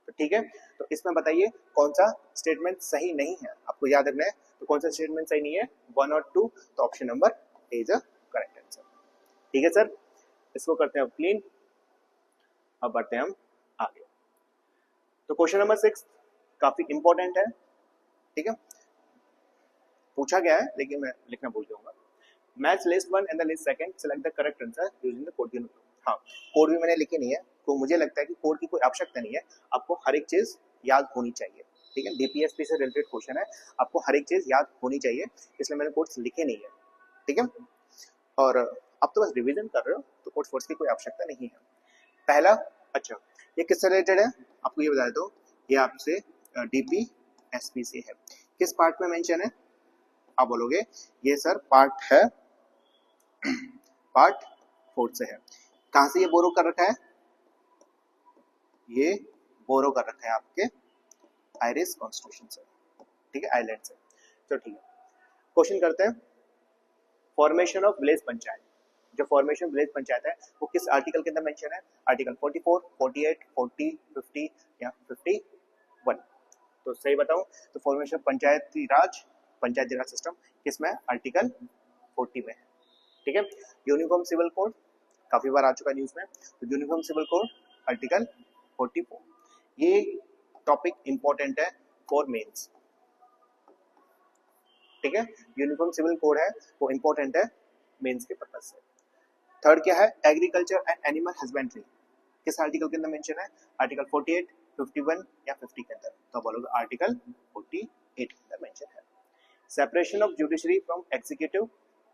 तो ठीक है, तो इसमें बताइए कौन सा स्टेटमेंट सही नहीं है, आपको याद रखना है। तो कौन सा स्टेटमेंट सही नहीं है? 1 और 2, तो option number A is a correct answer. ठीक है सर, इसको करते हैं अब क्लीन। अब बढ़ते हैं हम आगे। तो क्वेश्चन नंबर 6 काफी इंपॉर्टेंट है। ठीक है, पूछा गया है लेकिन मैं लिखना भूल जाऊंगा। Match list 1 and the list 2, select the correct answer using the code. हाँ, कोड भी मैंने लिखी नहीं है, तो मुझे लगता है कि कोड की कोई आवश्यकता नहीं है, आपको हर एक चीज याद होनी चाहिए। ठीक है, डीपीएसपी से रिलेटेड क्वेश्चन है, आपको हर एक चीज याद होनी चाहिए, इसलिए मैंने कोड्स लिखे नहीं है। ठीक है, और आप तो बस रिवीजन कर रहे हो, तो कोड फोर्स की कोई आवश्यकता नहीं है। पहला, अच्छा ये किससे रिलेटेड है आपको ये बता दो, ये आपसे डीपीएसपी से है। किस पार्ट में मेंशन है? आप बोलोगे ये सर पार्ट है पार्ट 4 से है। कहां से ये बोरो कर रखा है? ये बोरो कर रखा है आपके आयरिश कॉन्स्टिट्यूशन से। ठीक है, आइलैंड से। तो ठीक है, क्वेश्चन करते हैं। फॉर्मेशन ऑफ विलेज पंचायत, जो फॉर्मेशन विलेज पंचायत है वो किस आर्टिकल के अंदर मेंशन है? आर्टिकल 44, 48, 40, 50 या 51। तो सही बताऊं तो फॉर्मेशन पंचायती राज सिस्टम किस में? आर्टिकल 40 में है। ठीक है, यूनिफॉर्म सिविल कोड काफी बार आ चुका है न्यूज में, तो यूनिफॉर्म सिविल कोड आर्टिकल 44। ये टॉपिक इंपॉर्टेंट है फॉर मेंस। ठीक है, यूनिफॉर्म सिविल कोड है वो इंपॉर्टेंट है मेंस के पर्पज से। थर्ड क्या है? एग्रीकल्चर एंड एनिमल हस्बेंड्री, किस आर्टिकल के अंदर मेंशन है? आर्टिकल 48, 51 या 50 के अंदर। तो बोलोगे आर्टिकल 48 के अंदर मेंशन है। Separation of judiciary from executive,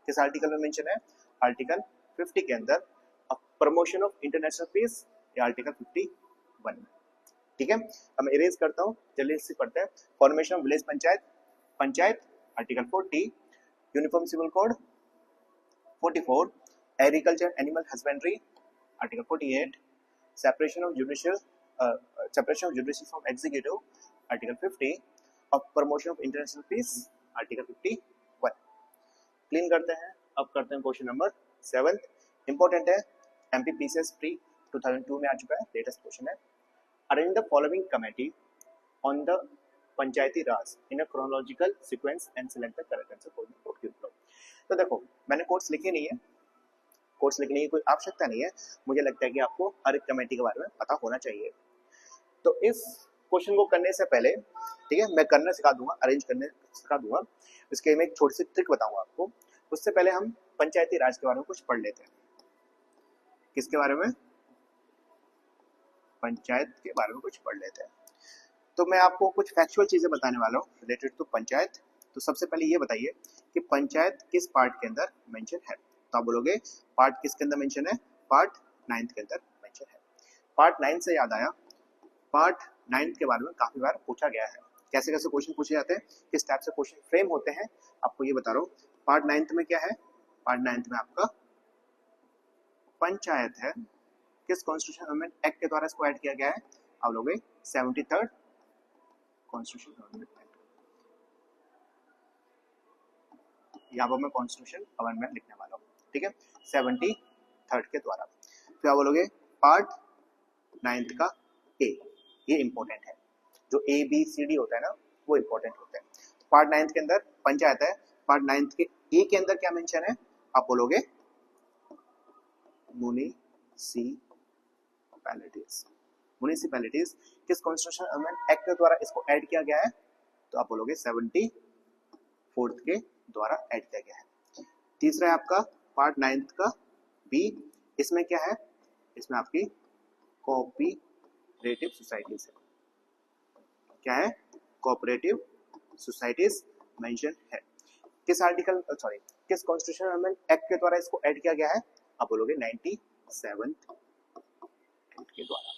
किस आर्टिकल में मेंशन है? आर्टिकल 50 के अंदर। प्रमोशन ऑफ इंटरनेशनल पीस, या आर्टिकल 51 में। ठीक है, अब मैं इरेज करता हूँ, जल्दी से पढ़ते हैं। Formation of village panchayat article 40, uniform civil code 44, agriculture animal husbandry article 48, separation of judiciary from executive article 50, और promotion of international peace article 51। Clean करते हैं। अब करते हैं क्वेश्चन नंबर 7, इंपॉर्टेंट है, एमपीपीसीएस प्री 2002 में आ चुका है, लेटेस्ट क्वेश्चन है। Arrange the following committee on the Panchayati Raj in a chronological sequence and select the correct answer for the code के फ्लो। तो देखो, मैंने कोड्स लिखे नहीं है, कोड्स लिखने की कोई आवश्यकता नहीं है, मुझे लगता है कि आपको हर एक कमेटी के बारे में पता होना चाहिए। तो इस क्वेश्चन को करने से पहले, ठीक है, मैं करना सिखा दूंगा, अरेंज करने सिखा दूंगा, इसके में एक छोटी सी ट्रिक बताऊंगा आपको। उससे पहले हम पंचायती राज के बारे में कुछ पढ़ लेते हैं। किसके बारे में? पंचायत के बारे में कुछ पढ़ लेते हैं। तो मैं आपको कुछ फैक्चुअल चीजें बताने वाला हूँ रिलेटेड टू पंचायत। तो सबसे पहले ये बताइए कि पंचायत किस पार्ट के अंदर मेंशन है? तो आप बोलोगे पार्ट किसके अंदर मेंशन है? पार्ट 9 के अंदर मेंशन है। पार्ट 9 से याद आया, पार्ट 9 के बारे में काफी बार पूछा गया है। कैसे कैसे क्वेश्चन पूछे जाते हैं, किस टाइप से क्वेश्चन फ्रेम होते हैं, आपको ये बता रहा हूँ। पार्ट 9 में क्या है, पार्ट 9 में आपका पंचायत है, किस कॉन्स्टिट्यूशन अमेंडमेंट एक्ट के द्वारा इसको ऐड किया गया है, आप लोग 73rd कॉन्स्टिट्यूशन अमेंडमेंट एक्ट, यहाँ पर मैं कॉन्स्टिट्यूशन अमेंडमेंट लिखने वाला हूँ, ठीक है, 73rd के द्वारा। फिर आप बोलोगे पार्ट 9 का ए, ये इंपॉर्टेंट है, जो ए बी सी डी होता है ना वो इंपॉर्टेंट होता है। पार्ट 9 के अंदर पंचायत है, पार्ट 9 के ए के अंदर क्या मेंशन है, आप बोलोगे म्युनिसिपैलिटीज। म्युनिसिपैलिटीज किस कॉन्स्टिट्यूशन अमेंडमेंट एक्ट के द्वारा इसको ऐड किया गया है, तो आप बोलोगे 74th के द्वारा ऐड किया गया है। तीसरा है आपका पार्ट 9 का बी, इसमें क्या है, इसमें आपकी कोऑपरेटिव सोसाइटीज है, क्या है, कोऑपरेटिव सोसाइटीज मेंशन है। किस आर्टिकल सॉरी किस कॉन्स्टिट्यूशन अमेंडमेंट एक्ट के द्वारा इसको ऐड किया गया है, आप बोलोगे 97th एक्ट के द्वारा।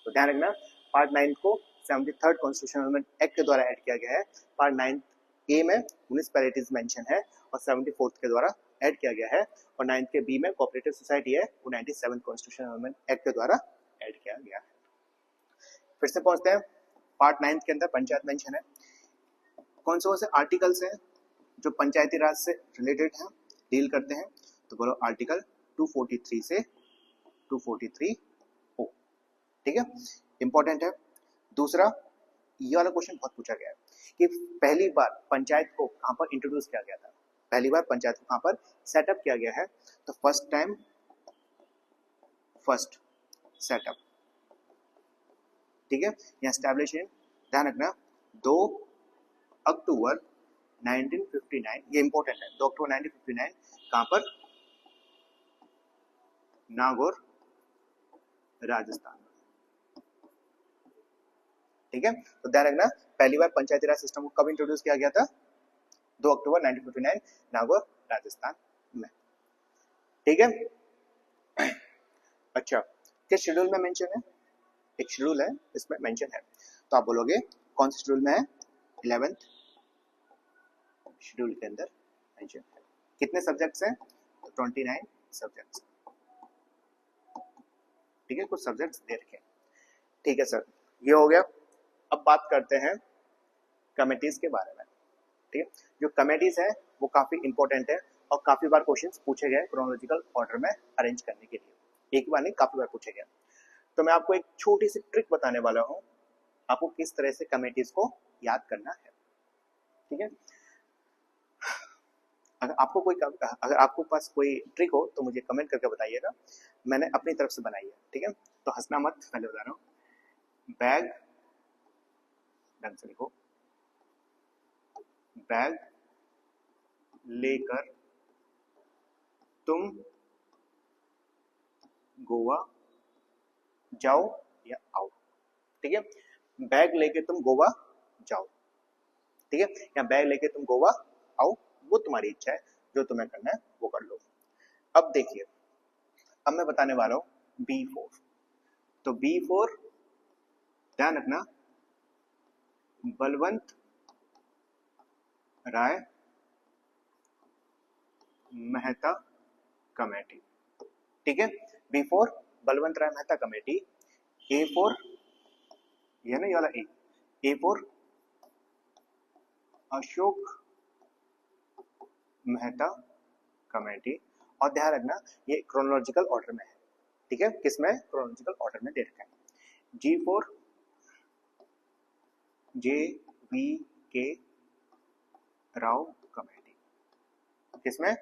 तो ध्यान रखना पार्ट 9 को 73rd कॉन्स्टिट्यूशन अमेंडमेंट एक्ट के द्वारा ऐड किया गया है, पार्ट 9 ए में म्युनिसिपैलिटीज मेंशन है और 74th के द्वारा ऐड किया गया है, और 9 के बी में कोऑपरेटिव सोसाइटी है, वो 97th कॉन्स्टिट्यूशन अमेंडमेंट एक्ट के द्वारा ऐड किया गया है। फिर से पहुंचते हैं, पार्ट 9 के अंदर पंचायत मेंशन है, कौन से आर्टिकल्स हैं जो पंचायती राज से रिलेटेड हैं, डील करते हैं, तो बोलो आर्टिकल 243 से 243 ओ, ठीक है, इंपॉर्टेंट है। दूसरा, ये वाला क्वेश्चन बहुत पूछा गया है कि पहली बार पंचायत को कहां पर इंट्रोड्यूस किया गया था, पहली बार पंचायत को कहां पर सेटअप किया गया है, तो फर्स्ट सेटअप, ठीक है, या एस्टैब्लिश इन, ध्यान रखना 2 अक्टूबर 1959, ये इंपॉर्टेंट है, 2 अक्टूबर 1959 कहां पर, नागौर राजस्थान, ठीक है। तो ध्यान रखना पहली बार पंचायती राज सिस्टम को कब इंट्रोड्यूस किया गया था, 2 अक्टूबर 1959 नागौर राजस्थान में, ठीक है। अच्छा, किस शेड्यूल में मेंशन है, एक शेड्यूल है इसमें मेंशन है, तो आप बोलोगे कौन से शेड्यूल में है, 11th शेड्यूल के अंदर मेंशन है। कितने सब्जेक्ट्स हैं, तो 29 सब्जेक्ट्स, ठीक है, कुछ सब्जेक्ट्स दे रखे हैं, ठीक है सर, ये हो गया। अब बात करते हैं कमेटीज के बारे में, ठीक है, जो कमेटीज है वो काफी इंपॉर्टेंट है और काफी बार क्वेश्चंस पूछे गए क्रोनोलॉजिकल ऑर्डर में अरेंज करने के लिए, एक बार नहीं काफी बार पूछे गए। तो मैं आपको एक छोटी सी ट्रिक बताने वाला हूं, आपको किस तरह से कमेटीज को याद करना है, ठीक है। अगर आपको पास कोई ट्रिक हो तो मुझे कमेंट करके बताइएगा, मैंने अपनी तरफ से बनाई है, ठीक है, तो हंसना मत, पहले बता रहा हूं। बैग, ढंग से लिखो, बैग लेकर तुम गोवा जाओ या आओ, ठीक है, बैग लेके तुम गोवा जाओ, ठीक है, या बैग लेके तुम गोवा आओ, वो तुम्हारी इच्छा है, जो तुम्हें करना है वो कर लो। अब देखिए, अब मैं बताने वाला हूं B4, तो B4 ध्यान रखना, बलवंत राय मेहता कमेटी, ठीक है, B4 Balwant Rai Mehta committee. A4 ये ना, ये वाला A4 अशोक मेहता कमेटी, और ध्यान रखना ये क्रोनोलॉजिकल ऑर्डर में है, ठीक है, किसमें, क्रोनोलॉजिकल ऑर्डर में दे रखा है। G4 JVK राव कमेटी, किसमें,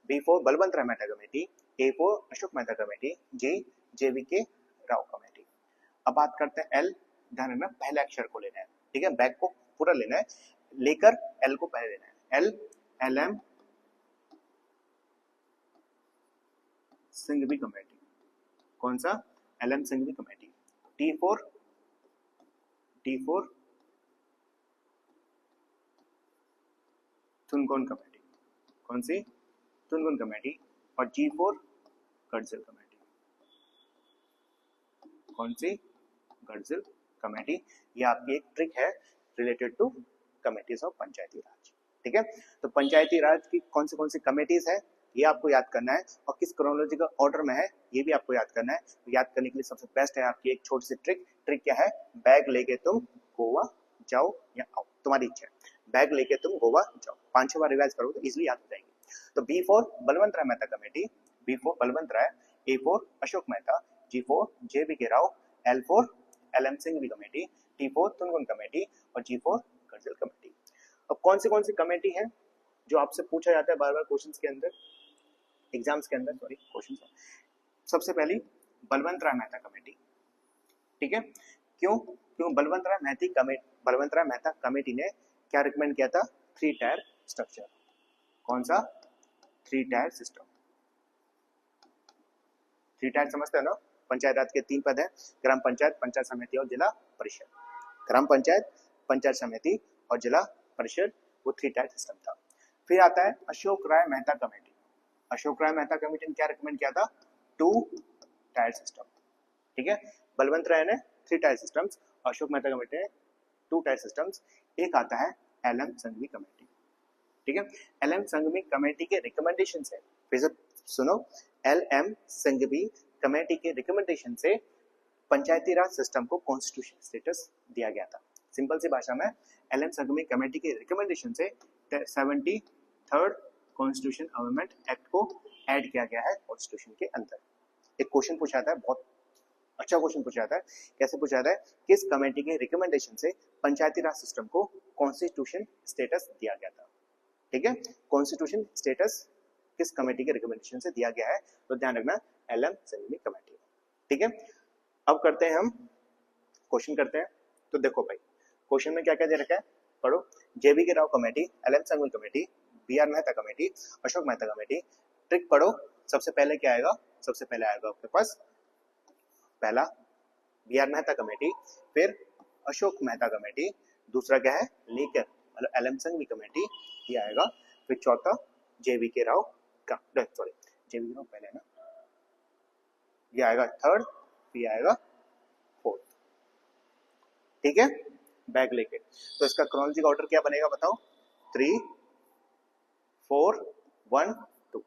B4 Balwant Rai Mehta committee, A4 Ashok Mehta committee, JVK Rao committee. अब बात करते हैं L, ध्यान रखना पहले अक्षर को लेना है, ठीक है, बैग को पूरा लेना है, लेकर L को पहले लेना है, L LM सिंघवी कमेटी, कौन सा, LM Singhvi committee. T4 Thungon committee, कौन सी, थुनकौन कमेटी। और G4 गढ़जिल कमेटी, कौन सी, गढ़जिल कमेटी। ये आपकी एक ट्रिक है रिलेटेड टू कमेटीज ऑफ पंचायती राज। ठीक है, तो पंचायती राज की कौन सी कमेटीज है ये आपको याद करना है, और किस क्रोनोलॉजिकल ऑर्डर में है ये भी आपको याद करना है। तो याद करने के लिए सबसे बेस्ट है आपकी एक छोटी सी ट्रिक क्या है, बैग लेके तुम गोवा जाओ या आओ, तुम्हारी इच्छा है, बैग लेके तुम गोवा जाओ, 5-6 बार रिवाइज करो तो इजिली याद हो जाएगी। तो B for Balwant Rai Mehta committee, B for Balwant Rai, A for Ashok Mehta, G for JB. K Rao, L for LM. Singhvi committee, T for Thungon committee, और जी फॉर करजल कमेटी। अब कौन सी कमेटी है जो आपसे पूछा जाता है बार बार क्वेश्चंस के अंदर, एग्जाम्स के अंदर, सॉरी क्वेश्चंस। सबसे पहली बलवंत राय मेहता कमेटी। ठीक है, क्यों बलवंत राय मेहता कमेटी ने क्या रिकमेंड किया था, 3 टायर स्ट्रक्चर। कौन सा, 3 टायर सिस्टम। 3 टायर समझते हैं ना, पंचायत राज के 3 पद हैं, ग्राम पंचायत, पंचायत समिति और जिला परिषद। ग्राम पंचायत, पंचायत समिति और जिला परिषद, वो 3 टायर सिस्टम था। फिर आता है अशोक राय मेहता कमेटी। अशोक राय मेहता कमेटी ने क्या रिकमेंड किया था, 2 टायर सिस्टम। ठीक है, बलवंत राय ने 3 tyre systems, Ashok Mehta committee ने 2 टायर सिस्टम्स। एक आता है एल.एम. संघवी कमेटी। ठीक है, एल.एम. संघवी कमेटी के रिकमेंडेशन से, फिर से सुनो, एल.एम. संघवी कमेटी के रिकमेंडेशन से पंचायती राज सिस्टम को कॉन्स्टिट्यूशन स्टेटस दिया गया था। सिंपल सी भाषा में एल.एम. संघवी कमेटी के रिकमेंडेशन से 73rd कॉन्स्टिट्यूशन अमेंडमेंट एक्ट को ऐड किया गया है कॉन्स्टिट्यूशन के अंदर। एक क्वेश्चन पूछा जाता है, बहुत अच्छा क्वेश्चन पूछा जाता है, कैसे पूछा जाता है, किस कमेटी के रिकमेंडेशन से पंचायती राज सिस्टम को कॉन्स्टिट्यूशन स्टेटस दिया गया था। ठीक है, कॉन्स्टिट्यूशन स्टेटस किस कमेटी के रिकमेंडेशन से दिया गया है, तो ध्यान रखना एल.एम. संघवी कमेटी। ठीक है, अब करते हैं हम क्वेश्चन करते हैं। तो देखो भाई क्वेश्चन में क्या क्या दे रखा है, पढ़ो। J B. K Rao committee, L M. Sanghvi committee, B R. Mehta committee, Ashok Mehta committee. Trick पढ़ो, सबसे पहले क्या आएगा, सबसे पहले आएगा आपके पास पहला बी.आर. मेहता कमेटी, फिर अशोक मेहता कमेटी, दूसरा क्या है लेकर मतलब एल.एम. संघवी कमेटी ये आएगा, फिर चौथा जे.बी. के राव का, सॉरी जे.बी. के राव पहले है ना, ये आएगा थर्ड, फिर आएगा फोर्थ। ठीक है, बैग लेके, तो इसका क्रोनोलॉजिकल ऑर्डर क्या बनेगा बताओ, 3 4 1 2,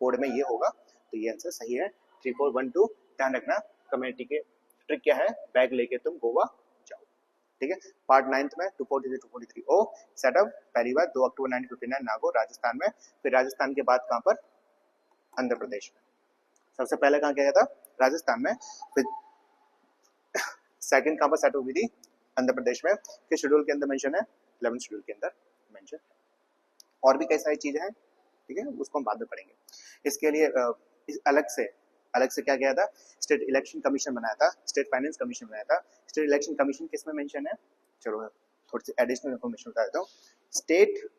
कोड में ये होगा, तो ये आंसर सही है 3 4 1 2। ध्यान रखना कमेटी के ट्रिक क्या है, बैग लेके तुम गोवा जाओ। ठीक है, पार्ट 9th में 243 ओ सेटअप पहली बार 2 अक्टूबर 1959 नागौर राजस्थान में, फिर राजस्थान के बाद कहां पर, आंध्र प्रदेश में। सबसे पहले कहां किया गया था, राजस्थान में, फिर सेकंड कहां पर सेट हुई थी, आंध्र प्रदेश में। किस शेड्यूल के अंदर मेंशन है, 11th शेड्यूल के अंदर मेंशन है। और भी कई सारी चीजें हैं, ठीक है, उसको हम बाद में पढ़ेंगे। इसके लिए अलग से क्या किया था, स्टेट इलेक्शन कमीशन बनाया था, स्टेट फाइनेंस कमीशन बनाया था। स्टेट इलेक्शन कमीशन किस में मेंशन है, चलो थोड़ी सी एडिशनल इन्फॉर्मेशन बता देता हूँ। स्टेट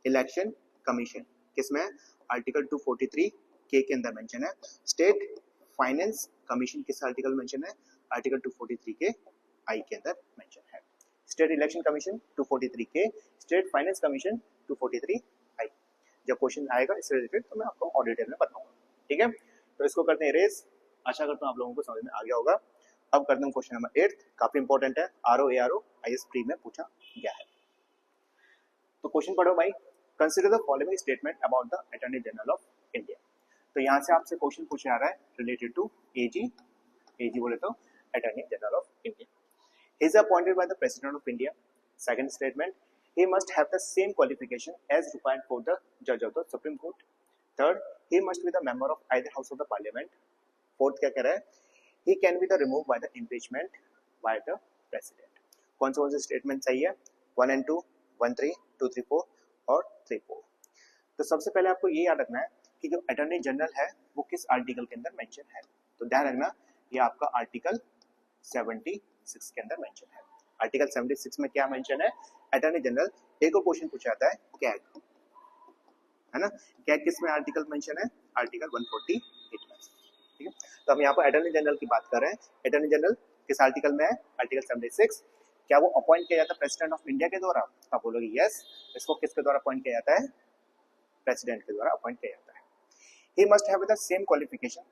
इलेक्शन कमीशन किस में, आर्टिकल 243 के अंदर मेंशन है। स्टेट फाइनेंस कमीशन किस आर्टिकल में मेंशन है, आर्टिकल 243 के आई के अंदर मेंशन है। स्टेट इलेक्शन कमीशन 243 के, स्टेट फाइनेंस कमीशन 243 आई। जब क्वेश्चन आएगा इससे रिलेटेड तो मैं आपको और डिटेल में बताऊंगा। ठीक है, तो इसको करते हैं रेस। आशा करता हूँ आप लोगों को समझ में आ गया होगा। अब करते हैं क्वेश्चन नंबर 8, काफी इंपॉर्टेंट है, आरओ आईएएस प्री में पूछा गया है। तो क्वेश्चन पढ़ो भाई, consider the following statement about the attorney general of India. तो यहाँ से आपसे क्वेश्चन पूछा जा रहा है रिलेटेड टू एजी बोले तो attorney general of India. He is appointed by the President of India. Second statement, he must have the same qualification as required for the judge of the Supreme Court. Third, he must be the member of either house of the Parliament. Fourth क्या कह रहा है, he can be the removed by the impeachment by the President. कौन से statement सही है, 1 and 2, 1 3, 2 3 4 और 3 4। तो सबसे पहले आपको ये याद रखना है कि जो अटॉर्नी जनरल है वो किस आर्टिकल के अंदर मेंशन है। तो ध्यान रखना ये आपका आर्टिकल 76 के अंदर मेंशन है। आर्टिकल 76 में क्या मेंशन है, अटॉर्नी जनरल, एक और क्वेश्चन पूछा जाता है कैग, है ना, कैग किस में आर्टिकल मेंशन है, आर्टिकल 148 में। ठीक है, तो हम यहाँ पर अटॉर्नी जनरल की बात कर रहे हैं। अटॉर्नी जनरल किस आर्टिकल में है, आर्टिकल 76। क्या वो अपॉइंट किया जाता है प्रेसिडेंट ऑफ इंडिया के द्वारा, आप बोलोगे यस। इसको किसके द्वारा अपॉइंट किया जाता है, प्रेसिडेंट के द्वारा अपॉइंट किया जाता है। He must have the same qualification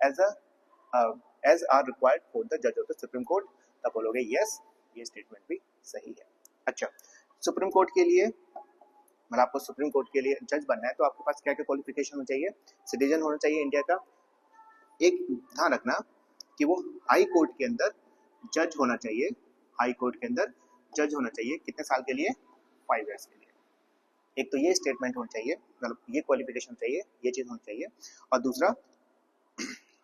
as are required for the जज ऑफ द सुप्रीम कोर्ट, तब बोलोगे यस, ये स्टेटमेंट भी सही है। अच्छा, सुप्रीम कोर्ट के लिए मतलब आपको सुप्रीम कोर्ट के लिए जज बनना है तो आपके पास क्या क्या क्वालिफिकेशन होना चाहिए? सिटीजन होना चाहिए इंडिया का, एक ध्यान रखना कि वो हाई कोर्ट के अंदर जज होना चाहिए, हाई कोर्ट के अंदर जज होना चाहिए कितने साल के लिए? 5 इयर्स के लिए। एक तो ये स्टेटमेंट होना चाहिए, मतलब ये क्वालिफिकेशन चाहिए, ये चीज होनी चाहिए। और दूसरा,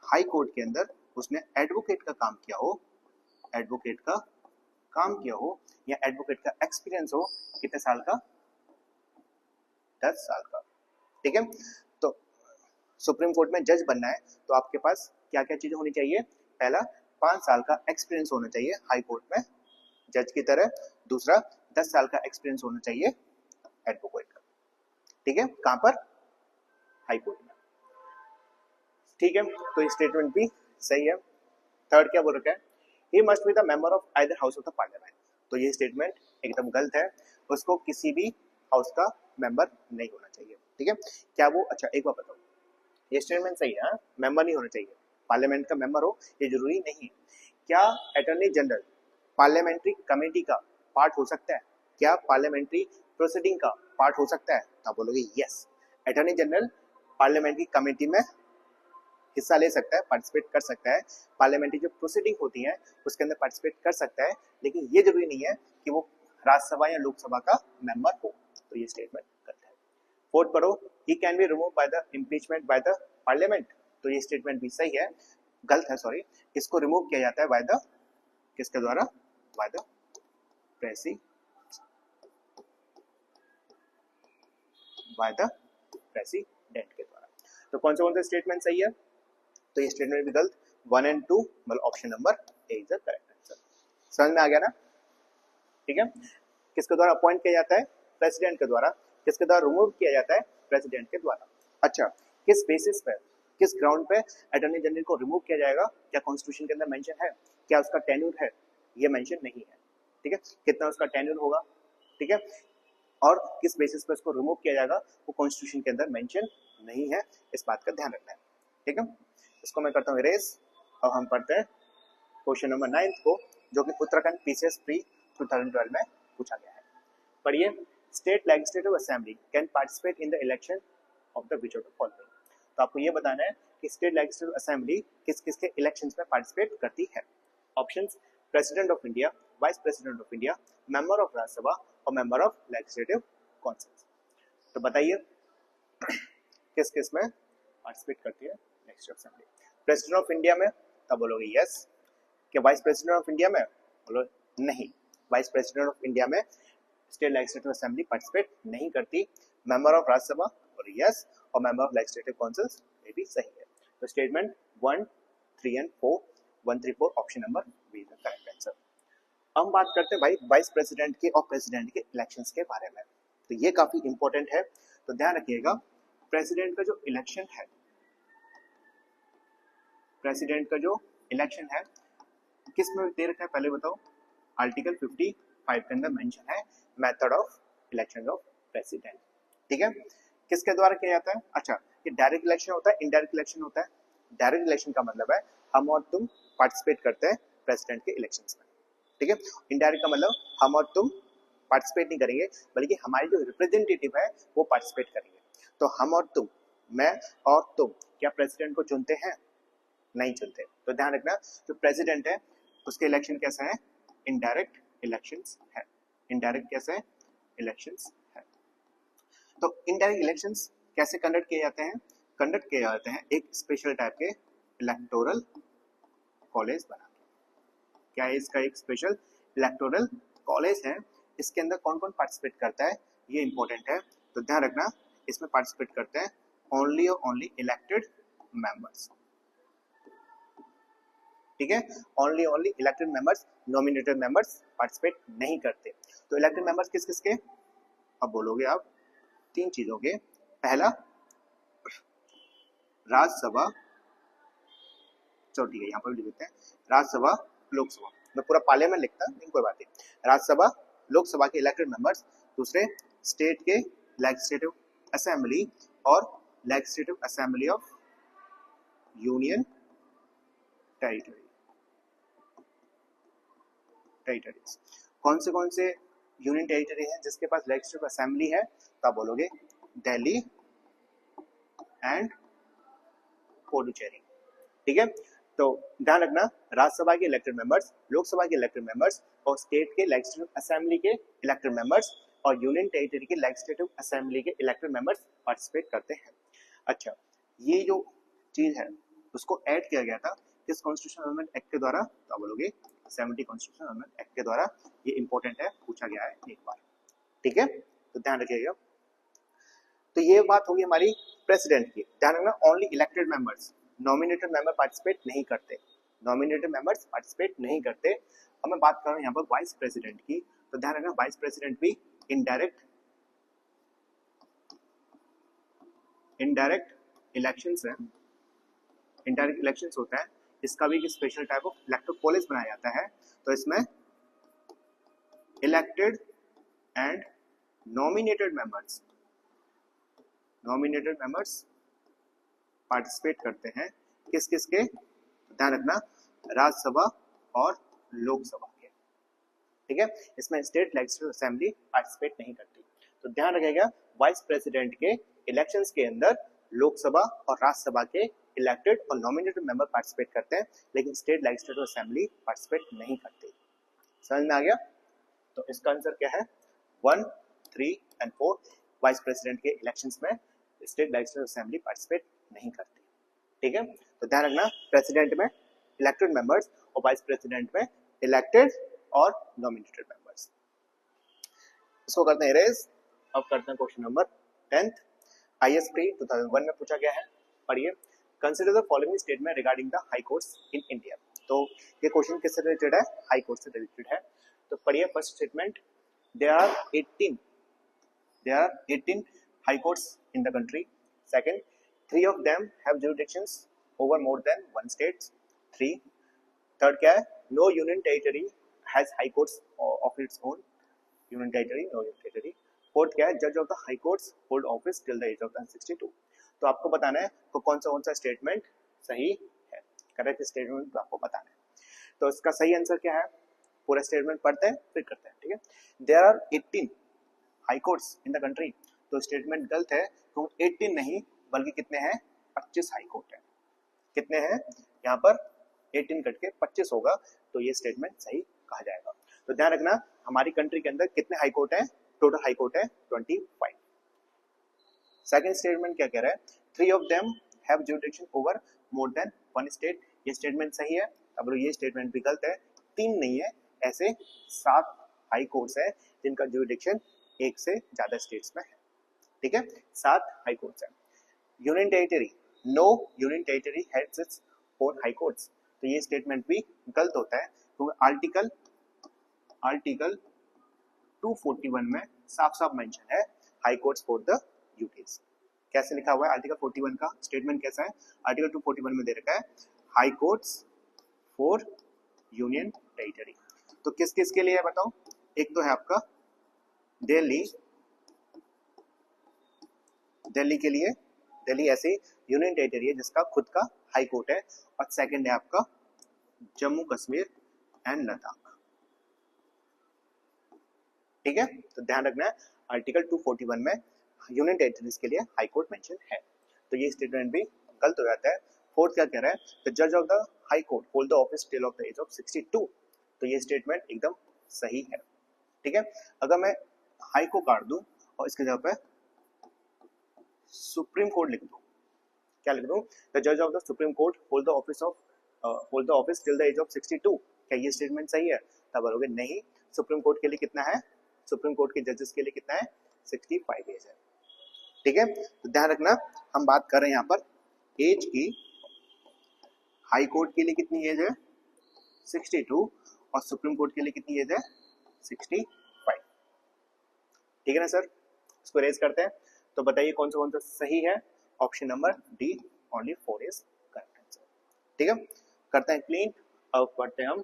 हाई कोर्ट के अंदर उसने एडवोकेट का काम किया हो, एडवोकेट का काम किया हो, या एडवोकेट का एक्सपीरियंस हो, कितने साल का? 10 साल का। ठीक है, तो सुप्रीम कोर्ट में जज बनना है तो आपके पास क्या क्या चीजें होनी चाहिए? पहला, 5 साल का एक्सपीरियंस होना चाहिए हाई कोर्ट में जज की तरह। दूसरा, 10 साल का एक्सपीरियंस होना चाहिए एडवोकेट का। ठीक है, कहां पर? हाई कोर्ट में। ठीक है, तो ये स्टेटमेंट भी सही है। थर्ड क्या बोल रखा है? He must be the member of either house of the parliament. तो ये स्टेटमेंट एकदम गलत है, उसको किसी भी हाउस का मेंबर नहीं होना चाहिए। ठीक है, क्या वो? अच्छा, एक बात बताओ, ये स्टेटमेंट सही है, मेंबर नहीं होना चाहिए, पार्लियामेंट का मेंबर हो ये जरूरी नहीं है। क्या अटॉर्नी जनरल पार्लियामेंट्री कमेटी का पार्ट हो सकता है? क्या पार्लियामेंट्री प्रोसीडिंग का पार्ट हो सकता है? तो आप बोलोगे yes, attorney general parliamentary committee में हिस्सा ले सकता है, पार्टिसिपेट कर सकता है, पार्लियामेंट्री जो प्रोसीडिंग होती है उसके अंदर पार्टिसिपेट कर सकता है, लेकिन ये जरूरी नहीं है कि वो राज्यसभा या लोकसभा का मेंबर हो। तो ये स्टेटमेंट गलत है। फोर्थ पढ़ो, he can be remove by the impeachment by the parliament. तो ये स्टेटमेंट भी सही है, गलत है सॉरी। इसको रिमूव किया जाता है बाय द, किसके द्वारा? By the president, by the president के द्वारा। तो कौन से स्टेटमेंट सही है? तो ये स्टेटमेंट भी गलत। 1 और 2 मतलब option number A is the correct answer. समझ में आ गया ना? ठीक है, किसके द्वारा अपॉइंट किया जाता है? प्रेसिडेंट के द्वारा। किसके द्वारा रिमूव किया जाता है? प्रेसिडेंट के द्वारा। अच्छा, किस बेसिस पर, किस ग्राउंड पे अटॉर्नी जनरल को रिमूव किया जाएगा? क्या कॉन्स्टिट्यूशन के अंदर मेंशन है? क्या उसका टेन्यूर है? ये मेंशन नहीं है। ठीक है, कितना उसका टेन्यूर होगा? ठीक है, और किस बेसिस पर उसको रिमूव किया जाएगा वो कॉन्स्टिट्यूशन के अंदर मेंशन नहीं है, इस बात का ध्यान रखना है। ठीक है, इसको मैं करता हूँ इरेज। अब हम पढ़ते हैं क्वेश्चन नंबर 9 को, जो कि उत्तराखंड पीसीएस प्री 2012 में पूछा गया है। पढ़िए, state legislative assembly can participate in the election of the which of the following. तो आपको ये बताना है कि स्टेट लेजिस्लेटिव असेंबली किस किस के इलेक्शंस में पार्टिसिपेट करती है। Options, president of India, vice president of India, member of Rajya Sabha और मेंबर ऑफ लेजिस्लेटिव काउंसिल। तो बताइए किस किस में पार्टिसिपेट करती है legislative assembly? President of India में, तब बोलोगे यस। कि वाइस प्रेसिडेंट ऑफ इंडिया में? बोलो नहीं, वाइस प्रेसिडेंट ऑफ इंडिया में स्टेट लेजिस्लेटिव असेंबली पार्टिसिपेट नहीं करती। मेंबर ऑफ राज्यसभा और यस, और मेंबर ऑफ लेजिस्लेटिव काउंसिल्स ये भी सही है। तो statement 1, 3 and 4, 1, 3, 4 option number B is the correct answer. अब हम बात करते हैं भाई वाइस प्रेसिडेंट के और प्रेसिडेंट के इलेक्शंस के बारे में। तो ये काफी इंपॉर्टेंट है, तो ध्यान रखिएगा। प्रेसिडेंट का जो इलेक्शन है, प्रेसिडेंट का जो इलेक्शन है किस में दे रखा है पहले बताओ? आर्टिकल 55 के अंदर मेंशन है method of election of president. ठीक है, किसके द्वारा किया जाता है? अच्छा, ये डायरेक्ट इलेक्शन होता है, इनडायरेक्ट इलेक्शन होता है? डायरेक्ट इलेक्शन का मतलब है हम और तुम पार्टिसिपेट करते हैं प्रेसिडेंट के इलेक्शंस में। ठीक है, इनडायरेक्ट का मतलब हम और तुम पार्टिसिपेट नहीं करेंगे, बल्कि हमारे जो रिप्रेजेंटेटिव है वो पार्टिसिपेट करेंगे। तो हम और तुम, मैं और तुम, क्या प्रेसिडेंट को चुनते हैं? नहीं चुनते। तो ध्यान रखना, जो प्रेसिडेंट है उसके इलेक्शन कैसे है? इनडायरेक्ट इलेक्शंस है। इनडायरेक्ट कैसे है? इलेक्शंस है। तो इनडायरेक्ट इलेक्शंस कैसे कंडक्ट किए जाते हैं? कंडक्ट किए जाते हैं एक स्पेशल टाइप के इलेक्टोरल कॉलेज बना के। क्या है इसका? एक स्पेशल इलेक्टोरल कॉलेज है। इसके अंदर कौन कौन पार्टिसिपेट करता है ये इंपॉर्टेंट है, तो ध्यान रखना। इसमें पार्टिसिपेट करते हैं ओनली और ओनली इलेक्टेड मेंबर्स। ठीक है, only only elected members, nominated members participate नहीं करते। तो इलेक्टेड मेंबर्स किस किस के? अब बोलोगे आप 3 चीजों के। पहला, राज्यसभा, चलो ठीक है यहाँ पर लिख देते हैं राज्यसभा, लोकसभा। मैं पूरा पार्लियामेंट लिखता लेकिन कोई बात नहीं। राज्यसभा, लोकसभा के इलेक्टेड मेंबर्स। दूसरे, स्टेट के लेजिस्लेटिव असेंबली और legislative assembly of union territories. कौन से यूनियन टेरिटरी हैं जिसके पास लेजिस्लेटिव असेंबली है, तो आप बोलोगे दिल्ली एंड पुडुचेरी। ठीक है, तो ध्यान रखना राज्यसभा के इलेक्टेड मेंबर्स, लोकसभा के इलेक्टेड मेंबर्स और स्टेट के लेजिस्लेटिव असेंबली के इलेक्टेड मेंबर्स और यूनियन टेरिटरी के लेजिस्लेटिव असेंबली के इलेक्टेड मेंबर्स पार्टिसिपेट करते हैं। अच्छा, ये जो चीज है उसको ऐड किया गया था किस कॉन्स्टिट्यूशन अमेंडमेंट एक्ट के द्वारा, तो आप बोलोगे 70 कॉन्स्टिट्यूशन अमेंडमेंट एक्ट के द्वारा। ये इंपॉर्टेंट है, पूछा गया है एक बार। ठीक है, तो ध्यान रखिएगा। तो ये बात होगी हमारी प्रेसिडेंट की। ध्यान रखना only elected members, nominated member participate नहीं करते, नॉमिनेटेड मेंबर्स पार्टिसिपेट नहीं करते। अब मैं बात कर रहा हूँ यहाँ पर वाइस प्रेसिडेंट की, तो ध्यान रखना वाइस प्रेसिडेंट भी इनडायरेक्ट इलेक्शंस है, इनडायरेक्ट इलेक्शंस होता है, इसका भी एक special type of electoral college बनाया जाता है। तो इसमें elected and nominated members participate करते हैं। किस किस के, ध्यान रखना राज्यसभा और लोकसभा के। ठीक है, इसमें स्टेट लेजिस्लेटिव असेंबली पार्टिसिपेट नहीं करती। तो ध्यान रखिएगा वाइस प्रेसिडेंट के इलेक्शंस के अंदर लोकसभा और राज्यसभा के इलेक्टेड और नॉमिनेटेड मेंबर पार्टिसिपेट करते हैं, लेकिन स्टेट लेजिस्लेटिव असेंबली पार्टिसिपेट नहीं करती। समझ में आ गया? तो इसका आंसर क्या है? 1, 3 एंड 4 वाइस प्रेसिडेंट के इलेक्शंस में स्टेट लेजिस्लेटिव असेंबली पार्टिसिपेट नहीं करती। ठीक है, तो ध्यान रखना प्रेसिडेंट में इलेक्टेड मेंबर्स और वाइस प्रेसिडेंट में इलेक्टेड और नॉमिनेटेड मेंबर्स। इसको करते हैं इरेज। अब करते हैं question number 10th IAS pre 2001 में पूछा गया है। पढ़िए, consider the following statement regarding the high courts in India. तो ये क्वेश्चन किससे रिलेटेड है? हाई कोर्ट से रिलेटेड है। तो पढ़िए first statement, there are 18 high courts in the country. Second, 3 of them have jurisdictions over more than one state. 3. Third क्या है? No union territory has high courts of its own. Union territory, no union territory. Fourth क्या है? Judge of the high courts hold office till the age of 62. तो आपको बताना है तो कौन सा स्टेटमेंट सही है, करेक्ट स्टेटमेंट आपको बताना है। तो इसका सही आंसर क्या है? पूरा स्टेटमेंट पढ़ते हैं फिर करते हैं। ठीक है, there are 18 high courts in the country. तो स्टेटमेंट गलत है, तो 18 नहीं बल्कि कितने हैं? 25 हाई कोर्ट है। कितने हैं यहाँ पर? 18 कट के 25 होगा, तो ये स्टेटमेंट सही कहा जाएगा। तो ध्यान रखना हमारी कंट्री के अंदर कितने हाई कोर्ट है? टोटल हाई कोर्ट है 25। सेकंड स्टेटमेंट क्या कह रहा है? 3 of them have jurisdiction over more than one state. ये स्टेटमेंट सही है। अब ये स्टेटमेंट भी गलत है, 3 नहीं है, ऐसे 7 हाई कोर्ट्स है जिनका जुरिडिक्शन एक से ज्यादा स्टेट्स में है। ठीक है, 7 हाई कोर्ट्स है। Union territory, no union territory has its own high courts. तो ये स्टेटमेंट भी गलत होता है, क्योंकि आर्टिकल 241 में साफ साफ मेंशन है high courts for the UTs. कैसे लिखा हुआ है आर्टिकल 41 का स्टेटमेंट कैसा है? आर्टिकल 241 में दे रखा है high courts for union territory. तो किस किस के लिए है बताओ? एक तो है आपका दिल्ली के लिए, दिल्ली ऐसे यूनियन टेरिटरी है जिसका खुद का हाई कोर्ट है। और सेकंड है आपका जम्मू कश्मीर एंड लद्दाख। ठीक है, तो ध्यान रखना है आर्टिकल 241 में यूनियन टेरिटरीज के लिए हाई कोर्ट मेंशन है। तो ये स्टेटमेंट भी गलत हो जाता है। फोर्थ क्या कह रहा है? द जज of the high court hold the office till of the age of 62। तो ये स्टेटमेंट एकदम सही है। ठीक है, अगर मैं हाई को काट दूं और इसके जगह पे सुप्रीम कोर्ट लिख दूं, क्या लिख दूं? द जज of the supreme court hold the office till the age of 62। क्या ये स्टेटमेंट सही है? तब बोलोगे नहीं, सुप्रीम कोर्ट के लिए कितना है? सुप्रीम कोर्ट के जजेस के लिए कितना है? 65 एज है। ठीक है, तो ध्यान रखना हम बात कर रहे हैं यहाँ पर एज की। हाई कोर्ट के लिए कितनी एज है? 62। और सुप्रीम कोर्ट के लिए कितनी एज है? 65। ठीक है ना सर? इसको रेज करते हैं। तो बताइए कौन सा सही है? Option number D, only 4 is correct answer. ठीक है, करते हैं क्लीन। अब पढ़ते हैं हम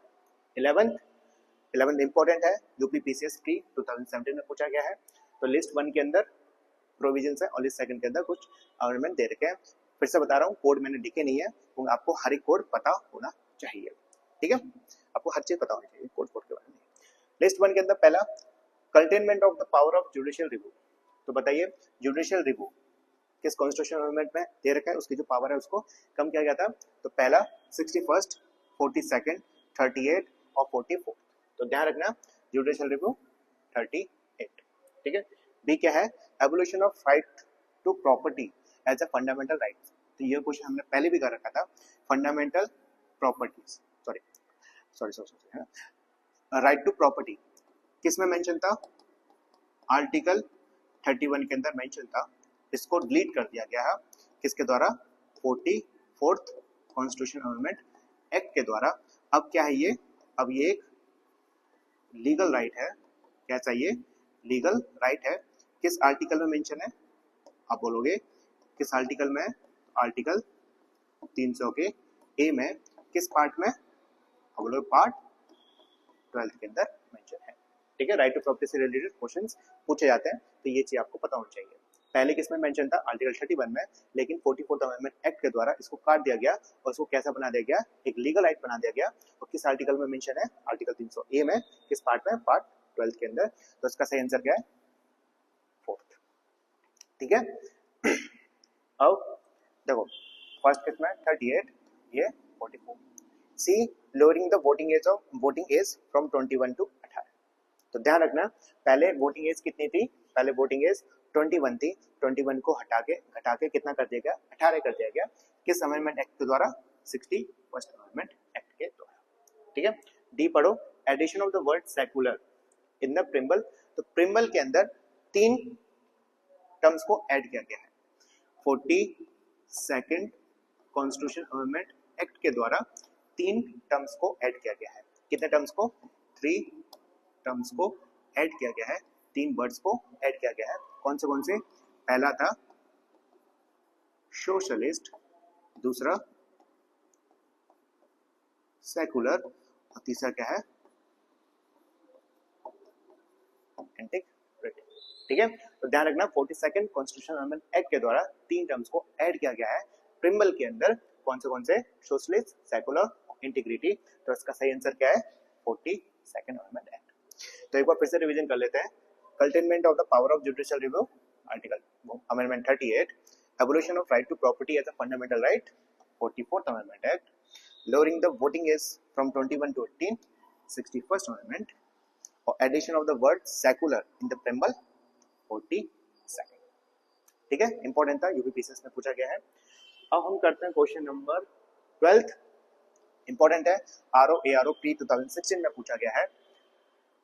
11th इंपॉर्टेंट है, यूपी PCS प्री 2017 में पूछा गया है। तो लिस्ट 1 के अंदर प्रोविजन है और लिस्ट 2 के अंदर कुछ अमेंडमेंट दे रखे हैं। फिर से बता रहा हूँ, कोड मैंने लिखे नहीं है, तो आपको हर एक कोड पता होना चाहिए। ठीक है, आपको हर चीज पता होनी चाहिए कोड के बारे में। लिस्ट वन के अंदर पहला containment of the power of judicial review. तो बताइए जुडिशियल रिव्यू किस कॉन्स्टिट्यूशनल अमेंडमेंट में दे रखा है, उसकी जो पावर है उसको कम किया गया था। तो पहला 61st, 42nd, 38 और 44। तो ध्यान रखना जुडिशियल रिव्यू 38। ठीक है। बी क्या है, evolution of right to property as a fundamental right. तो ये क्वेश्चन हमने पहले भी कर रखा था, fundamental properties, sorry right to property किस में मेंशन था, आर्टिकल 31 के अंदर मेंशन था। इसको डिलीट कर दिया गया है किसके द्वारा, 44th कॉन्स्टिट्यूशन अमेंडमेंट एक्ट के द्वारा। अब क्या है ये, अब ये एक लीगल राइट है। क्या चाहिए, लीगल राइट है। किस आर्टिकल में मेंशन है, आप बोलोगे किस आर्टिकल में, आर्टिकल 300 के ए में, किस पार्ट में, आप बोलोगे पार्ट 12 के अंदर मेंशन है। ठीक है, राइट टू प्रॉपर्टी से रिलेटेड क्वेश्चंस पूछे जाते हैं, तो ये चीज आपको पता होना चाहिए। पहले किसमें मेंशन था, आर्टिकल 31 में, लेकिन 44th अमेंडमेंट एक्ट के द्वारा इसको काट दिया गया और इसको कैसा बना दिया गया, एक लीगल राइट बना दिया गया। और किस आर्टिकल में मेंशन है, आर्टिकल 300 ए में, किस पार्ट में, पार्ट 12 के अंदर। तो इसका सही आंसर क्या है, 4th। ठीक है। अब देखो फर्स्ट किसमें 38, ये 44। C lowering the voting age from 21 to 18। तो ध्यान रखना पहले वोटिंग एज कितनी थी, पहले वोटिंग एज 21 थी, 21 को घटा के कितना कर दिया गया, 18 कर दिया गया। किस अमेंडमेंट एक्ट के द्वारा, 61st अमेंडमेंट एक्ट के द्वारा। ठीक है। डी पढ़ो, addition of the word secular in the preamble. तो प्रिम्बल के अंदर 3 टर्म्स को ऐड किया गया है। 42nd कॉन्स्टिट्यूशन अमेंडमेंट एक्ट के द्वारा 3 टर्म्स को ऐड किया गया है। कितने टर्म्स को, 3 टर्म्स को ऐड किया गया है, 3 वर्ड्स को ऐड किया गया है। कौन से, पहला था सोशलिस्ट, दूसरा सेकुलर और तीसरा क्या है, एंटीक्रेटिव। ठीक है। तो ध्यान रखना 42nd कॉन्स्टिट्यूशन अमेंडमेंट एक्ट के द्वारा 3 टर्म्स को ऐड किया गया है प्रिम्बल के अंदर। कौन से, सोशलिस्ट, सेकुलर, इंटीग्रिटी। तो इसका सही आंसर क्या है, 42nd अमेंडमेंट एक्ट। तो एक बार फिर से रिवीजन कर लेते हैं। Containment of the power of judicial review, article amendment 38, evolution of right to property as a fundamental right, 44th amendment act, lowering the voting age from 21 to 18, 61st amendment, और addition of the word secular in the preamble, 42nd। ठीक है, important था, UPPCS में पूछा गया है। अब हम करते हैं क्वेश्चन नंबर 12। इंपॉर्टेंट है, आरओ प्री 2016 में पूछा गया है।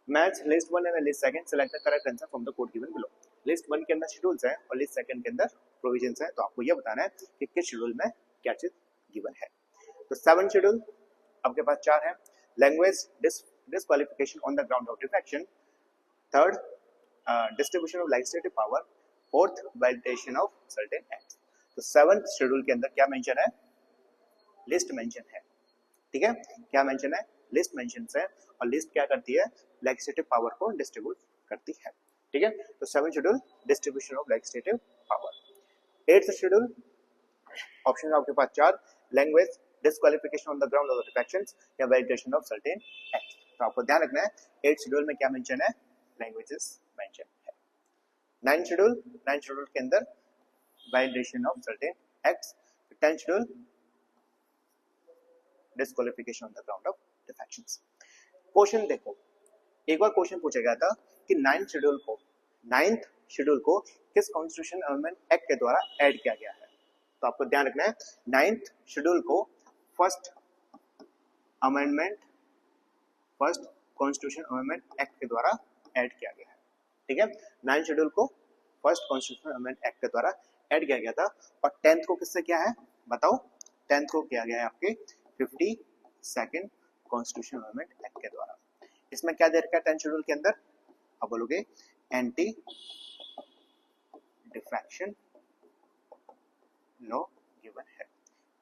Match list 1 and list 2, select the correct answer from the code given below. List 1 के अंदर शेड्यूल्स हैं और लिस्ट 2 के अंदर प्रोविजंस हैं। तो आपको यह बताना है कि किस शेड्यूल में क्या चीज गिवन है। तो 7 शेड्यूल आपके पास 4 है। Language disqualification on the ground of defection, third distribution of legislative power, fourth validation of certain acts. तो 7th शेड्यूल के अंदर क्या मेंशन है, लिस्ट मेंशन है। ठीक है, क्या मेंशन है, लिस्ट मेंशन है। और लिस्ट क्या करती है, लेजिस्लेटिव पावर को डिस्ट्रीब्यूट करती है। ठीक है, तो 7th schedule distribution of legislative power. 8th schedule option आपके पास 4, language disqualification on the ground of defections या वैलिडेशन ऑफ सर्टेन एक्ट्स। तो आपको ध्यान रखना है 8th शेड्यूल में क्या मेंशन है, लैंग्वेजेस मेंशन है। 9th शेड्यूल के अंदर validation of certain acts. 10th schedule disqualification on the ground of defections. Question देखो, एक बार क्वेश्चन पूछा गया था कि 9th शेड्यूल को किस कॉन्स्टिट्यूशन अमेंडमेंट एक्ट के द्वारा ऐड किया गया है। तो आपको ध्यान रखना है 9th शेड्यूल को फर्स्ट कॉन्स्टिट्यूशन अमेंडमेंट एक्ट के द्वारा ऐड किया गया है। ठीक है, 9th शेड्यूल को फर्स्ट कॉन्स्टिट्यूशन अमेंडमेंट एक्ट के द्वारा ऐड किया गया था। और 10th को किससे किया है, बताओ। 10th को किया गया है आपके 52nd कॉन्स्टिट्यूशन अमेंडमेंट एक्ट के द्वारा। इसमें क्या दे रखा है 10th शेड्यूल के अंदर, आप बोलोगे एंटी डिफेक्शन लॉ गिवन है।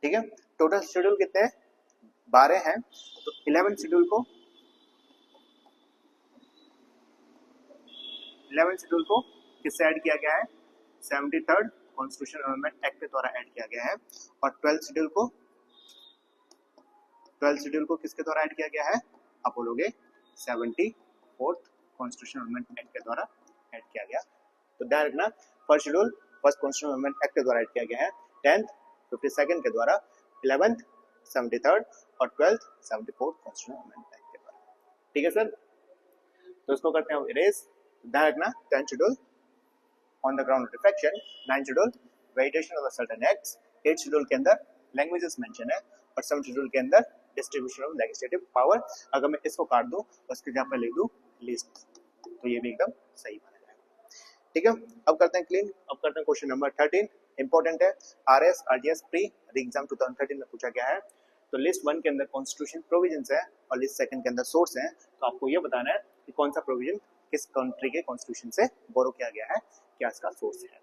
ठीक है, टोटल शेड्यूल कितने हैं, 12 हैं। तो 11th शेड्यूल को किससे ऐड किया गया है, 73rd कॉन्स्टिट्यूशन अमेंडमेंट एक्ट के द्वारा ऐड किया गया है। और 12th शेड्यूल को किसके द्वारा ऐड किया गया है, आप बोलोगे 74 4th कॉन्स्टिट्यूशन अमेंडमेंट एक्ट के द्वारा ऐड किया गया। तो ध्यान रखना, first schedule first constitution amendment act के द्वारा ऐड किया गया है, 10th 52nd के द्वारा, 11th 73rd और 12th 74th constitution amendment act के द्वारा। ठीक है सर, तो इसको करते हैं इरेज। ध्यान रखना, 10th schedule on the ground of defection, 9th schedule variation of certain acts, 8th schedule के अंदर लैंग्वेजेस मेंशन है और 7th शेड्यूल के अंदर डिस्ट्रीब्यूशन ऑफ लेजिस्लेटिव पावर। अगर मैं इसको काट दूं और इसके जगह पर लिख दूं लिस्ट, तो ये भी एकदम सही माना जाएगा। ठीक है, अब करते हैं क्लीन। अब करते हैं क्वेश्चन नंबर 13, इंपॉर्टेंट है, आरएस आरजीएस प्री एग्जाम 2013 में पूछा गया है। तो लिस्ट 1 के अंदर कॉन्स्टिट्यूशन प्रोविजंस है और लिस्ट 2 के अंदर सोर्स है। तो आपको ये बताना है कि कौन सा प्रोविजन किस कंट्री के कॉन्स्टिट्यूशन से बोरो किया गया है, क्या इसका सोर्स है।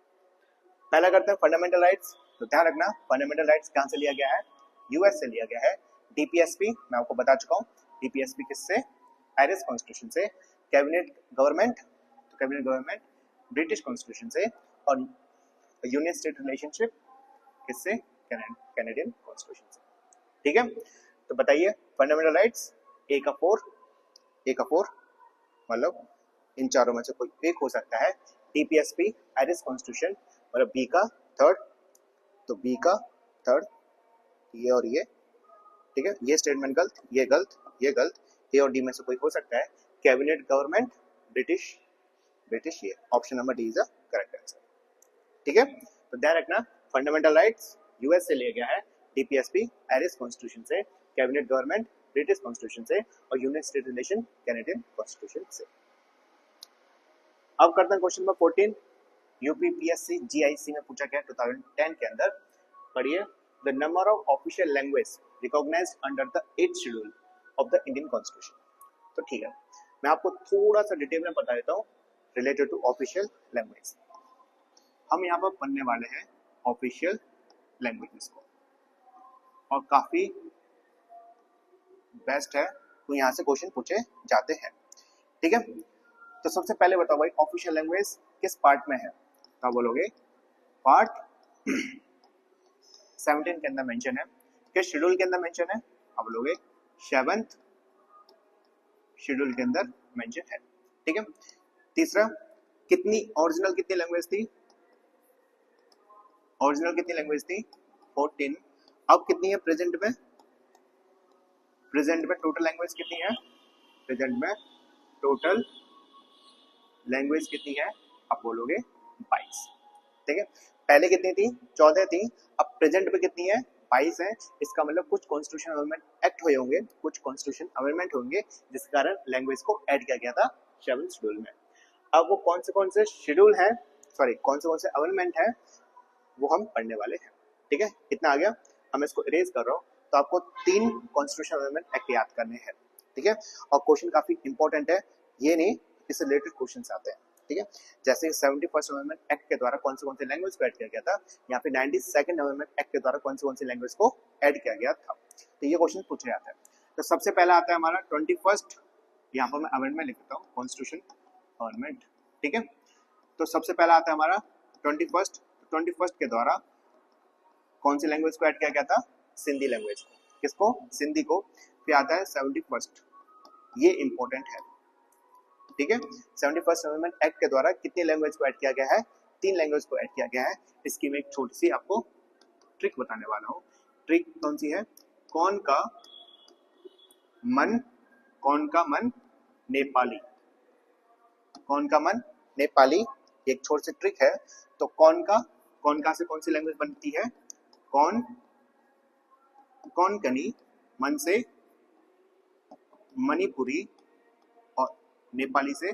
पहला करते हैं फंडामेंटल राइट्स। तो ध्यान रखना, फंडामेंटल राइट्स कहां से लिया गया है, यूएस से लिया गया है। डीपीएसपी मैं आपको बता चुका हूं, डीपीएसपी किससे, आयरिश कॉन्स्टिट्यूशन से। कैबिनेट गवर्नमेंट, तो कैबिनेट गवर्नमेंट ब्रिटिश कॉन्स्टिट्यूशन से। और यूनियन स्टेट रिलेशनशिप किससे, कैनेडियन कॉन्स्टिट्यूशन से। ठीक है, तो बताइए फंडामेंटल राइट्स ए का 4 मतलब इन चारों में से कोई एक हो सकता है। डीपीएसपी आयरिश कॉन्स्टिट्यूशन मतलब बी का 3rd, तो बी का 3rd, ये और ये। ठीक है, ये स्टेटमेंट गलत, ये गलत, ये गलत, ए और डी में से कोई हो सकता है। कैबिनेट गवर्नमेंट ब्रिटिश, ये option number D is the correct answer. ठीक है, तो ध्यान रखना, फंडामेंटल राइट्स यूएस से लिया गया है, डीपीएसपी आयरिश कॉन्स्टिट्यूशन से, कैबिनेट गवर्नमेंट ब्रिटिश कॉन्स्टिट्यूशन से और union state relation Canadian constitution से। अब करते हैं क्वेश्चन नंबर 14, यूपीपीएससी जीआईसी में पूछा गया 2010 के अंदर। पढ़िए, the number of official language recognised under the 8th schedule of the Indian constitution. तो ठीक है, मैं आपको थोड़ा सा डिटेल में बता देता हूँ रिलेटेड टू ऑफिशियल लैंग्वेज। हम यहाँ पर पढ़ने वाले हैं ऑफिशियल लैंग्वेजेस को, और काफी बेस्ट है, तो यहाँ से क्वेश्चन पूछे जाते हैं। ठीक है, तो सबसे पहले बताओ भाई, ऑफिशियल लैंग्वेज किस पार्ट में है, तो बोलोगे पार्ट 17 के अंदर मेंशन है। किस शेड्यूल के अंदर मेंशन है, आप बोलोगे 7th शेड्यूल के अंदर मेंशन है। ठीक है, तीसरा, कितनी ओरिजिनल कितनी लैंग्वेज थी, ओरिजिनल कितनी लैंग्वेज थी 14। अब कितनी है प्रेजेंट में, प्रेजेंट में टोटल लैंग्वेज कितनी है, प्रेजेंट में टोटल लैंग्वेज कितनी है, आप बोलोगे 22। ठीक है, पहले कितनी थी, 14 थी, अब प्रेजेंट में कितनी है, 22 है। इसका मतलब कुछ कॉन्स्टिट्यूशन अमेंडमेंट एक्ट हुए होंगे, कुछ कॉन्स्टिट्यूशन अमेंडमेंट होंगे जिस कारण लैंग्वेज को ऐड किया गया था 7th शेड्यूल में। अब वो कौन से शेड्यूल है, सॉरी कौन से अमेंडमेंट है, वो हम पढ़ने वाले हैं। ठीक है, इतना आ गया, हम इसको इरेज कर रहा हूँ। तो आपको 3 कॉन्स्टिट्यूशन अमेंडमेंट एक्ट याद करने हैं। ठीक है, और क्वेश्चन काफी इंपॉर्टेंट है, ये नहीं इससे रिलेटेड क्वेश्चन आते हैं। ठीक है, जैसे 71st अमेंडमेंट एक्ट के द्वारा कौन से लैंग्वेज को ऐड किया गया था, यहाँ पे 92nd अमेंडमेंट एक्ट के द्वारा कौन से लैंग्वेज को ऐड किया गया था, तो ये क्वेश्चन पूछे जाता है। तो सबसे पहला आता है हमारा 21st, यहाँ पर मैं अमेंडमेंट लिखता हूँ, कॉन्स्टिट्यूशन अमेंडमेंट। ठीक है, तो सबसे पहला आता है हमारा 21st के द्वारा कौन सी लैंग्वेज को ऐड किया गया था, सिंधी लैंग्वेज को, किसको, सिंधी को। फिर आता है 71st, ये इंपॉर्टेंट है। ठीक है, 71st अमेंडमेंट एक्ट के द्वारा कितनी लैंग्वेज को ऐड किया गया है, 3 लैंग्वेज को ऐड किया गया है। इसकी मैं एक छोटी सी आपको ट्रिक बताने वाला हूँ। ट्रिक कौन सी है, कौन का मन नेपाली, कौन का मन नेपाली, एक छोटी सी ट्रिक है। तो कौन का से कौन सी लैंग्वेज बनती है, कौन कनी, मन से मणिपुरी और नेपाली से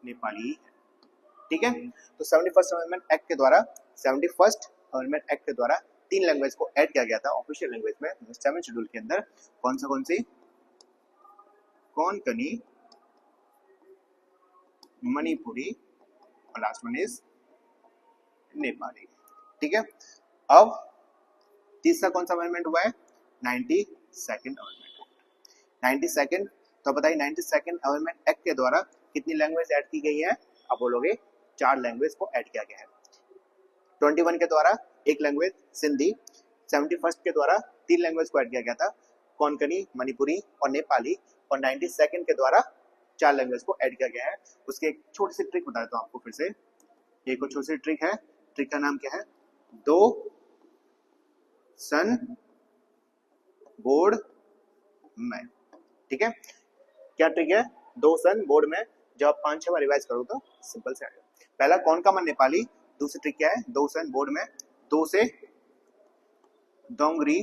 नेपाली है। ठीक है, तो 71st अमेंडमेंट एक्ट के द्वारा 71st अमेंडमेंट एक्ट के द्वारा 3 लैंग्वेज को ऐड किया गया था ऑफिशियल लैंग्वेज में 7th शेड्यूल के अंदर। कौन सी, कौन कनी, मणिपुरी और लास्ट वन इज नेपाली। ठीक है, अब तीसरा कौन सा अमेंडमेंट हुआ है, 92nd अमेंडमेंट। 92nd, तो बताइए 92nd अमेंडमेंट एक्ट के द्वारा कितनी लैंग्वेज ऐड की गई है, आप बोलोगे 4 लैंग्वेज को ऐड किया गया है। 21 के द्वारा 1 लैंग्वेज सिंधी, 71st के द्वारा 3 लैंग्वेज को ऐड किया गया था, कोंकणी, मणिपुरी और नेपाली, और 92nd के द्वारा 4 लैंग्वेज को ऐड किया गया है। उसकी एक छोटी सी ट्रिक बता देता हूँ आपको फिर से। एक और छोटी सी ट्रिक है, ट्रिक का नाम क्या है, 2 सन बोर्ड में। ठीक है, क्या ट्रिक है, 2 सन बोर्ड में। जब आप 5-6 बार रिवाइज करो तो सिंपल से आएगा। पहला कौन का मन नेपाली, दूसरी ट्रिक क्या है, 2 सन बोर्ड में, 2 से दोंगरी,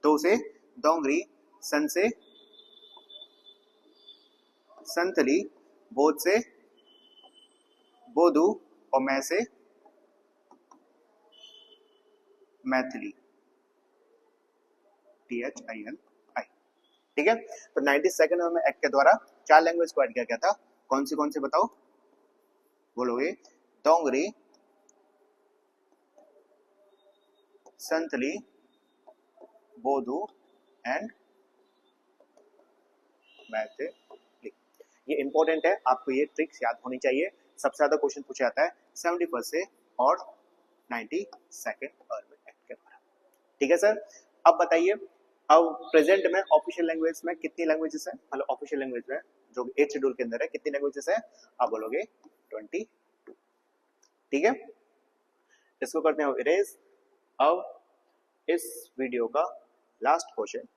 2 से दोंगरी, सन से संतली, बोध से बोधू और मैं से मैथिली, THILI। ठीक है, तो 92nd एक्ट के द्वारा 4 लैंग्वेज को ऐड किया गया था। कौन सी बताओ, बोलोगे, दोंगरी, संतली, बोधू एंड मैथिली। ये इंपॉर्टेंट है, आपको ये ट्रिक्स याद होनी चाहिए। सबसे ज्यादा क्वेश्चन पूछा जाता है 71 से और 92nd एक्ट के द्वारा। ठीक है सर, अब बताइए, अब प्रेजेंट में ऑफिशियल लैंग्वेज में कितनी लैंग्वेजेस है, मतलब ऑफिशियल लैंग्वेज में जो 8th शेड्यूल के अंदर है कितनी लैंग्वेजेस है, आप बोलोगे 22। ठीक है, इसको करते हैं इरेज। अब इस वीडियो का लास्ट क्वेश्चन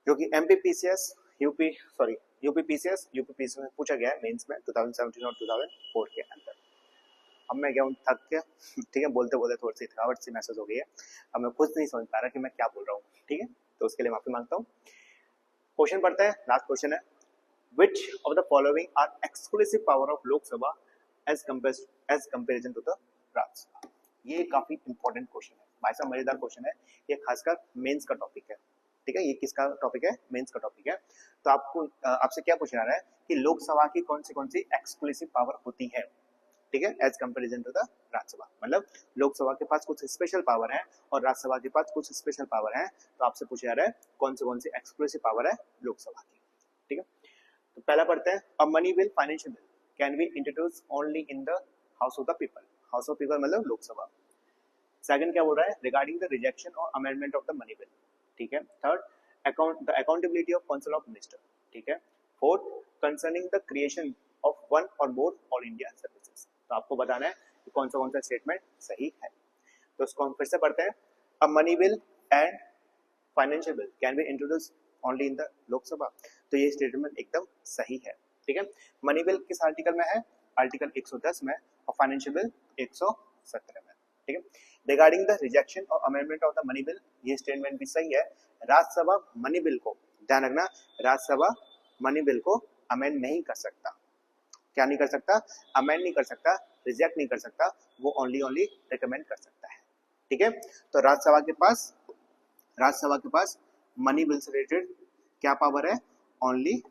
जो कि MPPCS यूपीपीसीएस में पूछा गया है मेंस में 2017 और 2004 के अंदर। अब मैं गया हूँ थक के, ठीक है, बोलते बोलते थोड़ी सी थकावट सी महसूस हो गई है। अब मैं खुद नहीं समझ पा रहा कि मैं क्या बोल रहा हूँ। ठीक है, तो उसके लिए माफी मांगता हूँ। क्वेश्चन पढ़ते हैं, लास्ट क्वेश्चन है, which of the following are exclusive power of Lok Sabha as comparison to the Rajya Sabha. ये काफी इंपॉर्टेंट क्वेश्चन है भाई साहब, मजेदार क्वेश्चन है ये, खासकर मेंस का टॉपिक है। ठीक है, ये किसका टॉपिक है, मेंस का टॉपिक है। तो आपको आपसे क्या पूछा जा रहा है कि लोकसभा की कौन सी एक्सक्लूसिव पावर होती है। ठीक है, as comparison to the Rajya Sabha, मतलब लोकसभा के पास कुछ स्पेशल पावर है और राज्यसभा के पास कुछ स्पेशल पावर है। तो आपसे पूछा जा रहा है कौन सी एक्सक्लूसिव पावर है लोकसभा की। ठीक है, तो पहला पढ़ते हैं, a money bill, financial bill can be introduce only in the house of the people. House of people मतलब लोकसभा। सेकंड क्या बोल रहा है, रिगार्डिंग द रिजेक्शन और amendment of the money bill. ठीक है, third, the accountability of council of minister. ठीक है, fourth, concerning the creation of one और मोर ऑल इंडिया सर्विसेज। तो आपको बताना है कि कौन सा स्टेटमेंट सही है। तो उसको हम फिर से पढ़ते हैं, a money bill and financial bill can be introduce only in the Lok Sabha. तो ये स्टेटमेंट एकदम सही है। ठीक है, मनी बिल किस आर्टिकल में है, आर्टिकल 110 में, और फाइनेंशियल बिल 117 में। ठीक है, रिगार्डिंग द रिजेक्शन और amendment of the money bill, ये स्टेटमेंट भी सही है। राज्यसभा मनी बिल को, ध्यान रखना, राज्यसभा मनी बिल को अमेंड नहीं कर सकता। क्या नहीं कर सकता, अमेंड नहीं कर सकता, रिजेक्ट नहीं कर सकता, वो ओनली रिकमेंड कर सकता है। ठीक है, तो राज्यसभा के पास मनी बिल से रिलेटेड क्या पावर है, ओनली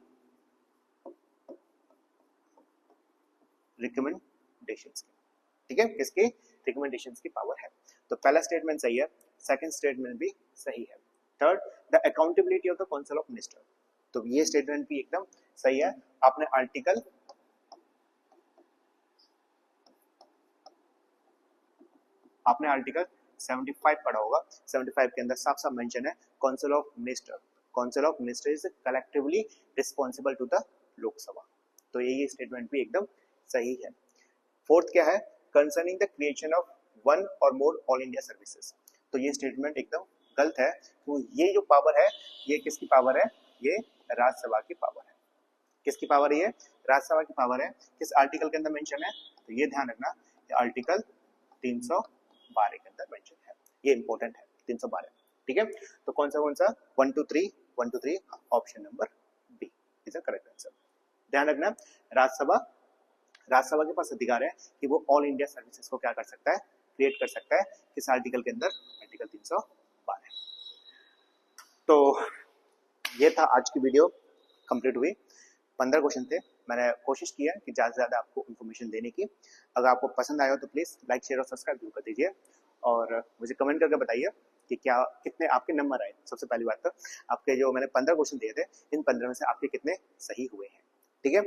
रिकमेंडेशंस की। ठीक है, किसकी, रिकमेंडेशंस की पावर है। तो पहला स्टेटमेंट सही है, सेकंड स्टेटमेंट भी सही है। Third, the accountability of the council of minister, तो ये स्टेटमेंट भी एकदम सही है। आपने आर्टिकल 75 पढ़ा होगा। 75 के अंदर साफ साफ मेंशन है, council of minister is collectively responsible to the Lok Sabha. तो ये स्टेटमेंट भी एकदम सही है। फोर्थ क्या है, concerning the creation of one और मोर ऑल इंडिया सर्विसेज। तो ये स्टेटमेंट एकदम गलत है। तो ये जो पावर है, ये किसकी पावर है, ये राज्यसभा की पावर है। किसकी पावर है, ये राज्यसभा की पावर है। किस आर्टिकल के अंदर मेंशन है, तो ये ध्यान रखना, ये आर्टिकल 312 के अंदर मेंशन है। ये इंपॉर्टेंट है, 312। ठीक है, तो कौन सा 1 to 3 option number B is the correct answer. ध्यान रखना, राज्यसभा के पास अधिकार है कि वो ऑल इंडिया सर्विसेज को क्या कर सकता है, क्रिएट कर सकता है। किस आर्टिकल के अंदर, आर्टिकल 312। तो ये था आज की वीडियो, कंप्लीट हुई। 15 क्वेश्चन थे। मैंने कोशिश की है कि ज़्यादा से ज़्यादा आपको इन्फॉर्मेशन देने की। अगर आपको पसंद आया हो तो प्लीज़ लाइक, शेयर और सब्सक्राइब जरूर कर दीजिए, और मुझे कमेंट करके बताइए कि क्या कितने आपके नंबर आए। सबसे पहली बात तो आपके जो मैंने 15 क्वेश्चन दिए थे, इन 15 में से आपके कितने सही हुए हैं। ठीक है,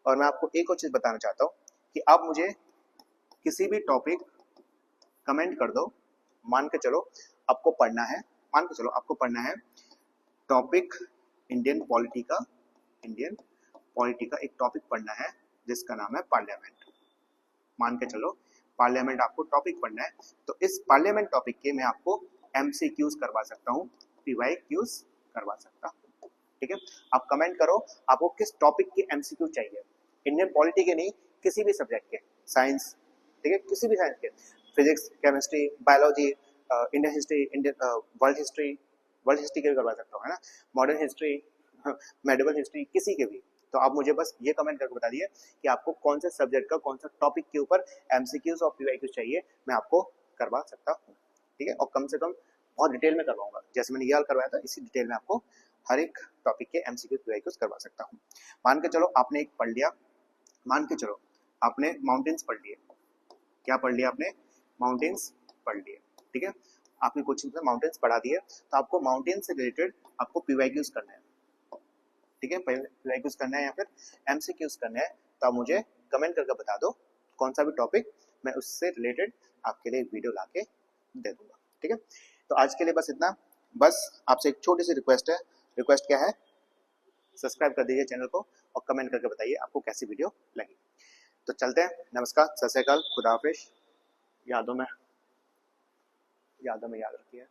और मैं आपको एक और चीज़ बताना चाहता हूँ कि आप मुझे किसी भी टॉपिक कमेंट कर दो। मान के चलो आपको पढ़ना है टॉपिक इंडियन पॉलिटी का एक टॉपिक पढ़ना है जिसका नाम है पार्लियामेंट। मान के चलो पार्लियामेंट आपको टॉपिक पढ़ना है, तो इस पार्लियामेंट टॉपिक के मैं आपको MCQs करवा सकता हूँ, PYQs करवा सकता हूँ। ठीक है, आप कमेंट करो आपको किस टॉपिक की MCQ चाहिए, इंडियन पॉलिटी के नहीं, किसी भी सब्जेक्ट के, साइंस, ठीक है, किसी भी साइंस के, physics, chemistry, biology, Indian history, Indian world history के भी करवा सकता हूँ, है ना, मॉडर्न हिस्ट्री, मेडिवल हिस्ट्री, किसी के भी। तो आप मुझे बस ये कमेंट करके बता दिए कि आपको कौन से सब्जेक्ट का कौन सा टॉपिक के ऊपर MCQs और PYQs चाहिए, मैं आपको करवा सकता हूँ। ठीक है, और कम से कम बहुत डिटेल में करवाऊंगा, जैसे मैंने ये हाल करवाया था इसी डिटेल में आपको हर एक टॉपिक के MCQ PYQs करवा सकता हूँ। मान के चलो आपने एक पढ़ लिया, मान के चलो आपने माउंटेन्स पढ़ लिए, क्या पढ़ लिया आपने, माउंटेन्स पढ़ लिए, ठीक है, आपने कोचिंग में माउंटेन्स पढ़ा दिए, तो आपको माउंटेन्स से रिलेटेड आपको PYQs करना है, ठीक है, PYQs करना है या फिर MCQs करना है, तो आप मुझे कमेंट करके बता दो कौन सा भी टॉपिक, मैं उससे रिलेटेड आपके लिए वीडियो लाके दे दूंगा। ठीक है, तो आज के लिए बस इतना, बस आपसे एक छोटी सी रिक्वेस्ट है, रिक्वेस्ट क्या है, सब्सक्राइब कर दीजिए चैनल को और कमेंट करके बताइए आपको कैसी वीडियो लगी। तो चलते हैं, नमस्कार, सत श्री अकाल, खुदा हाफिज, यादों में याद रखिए।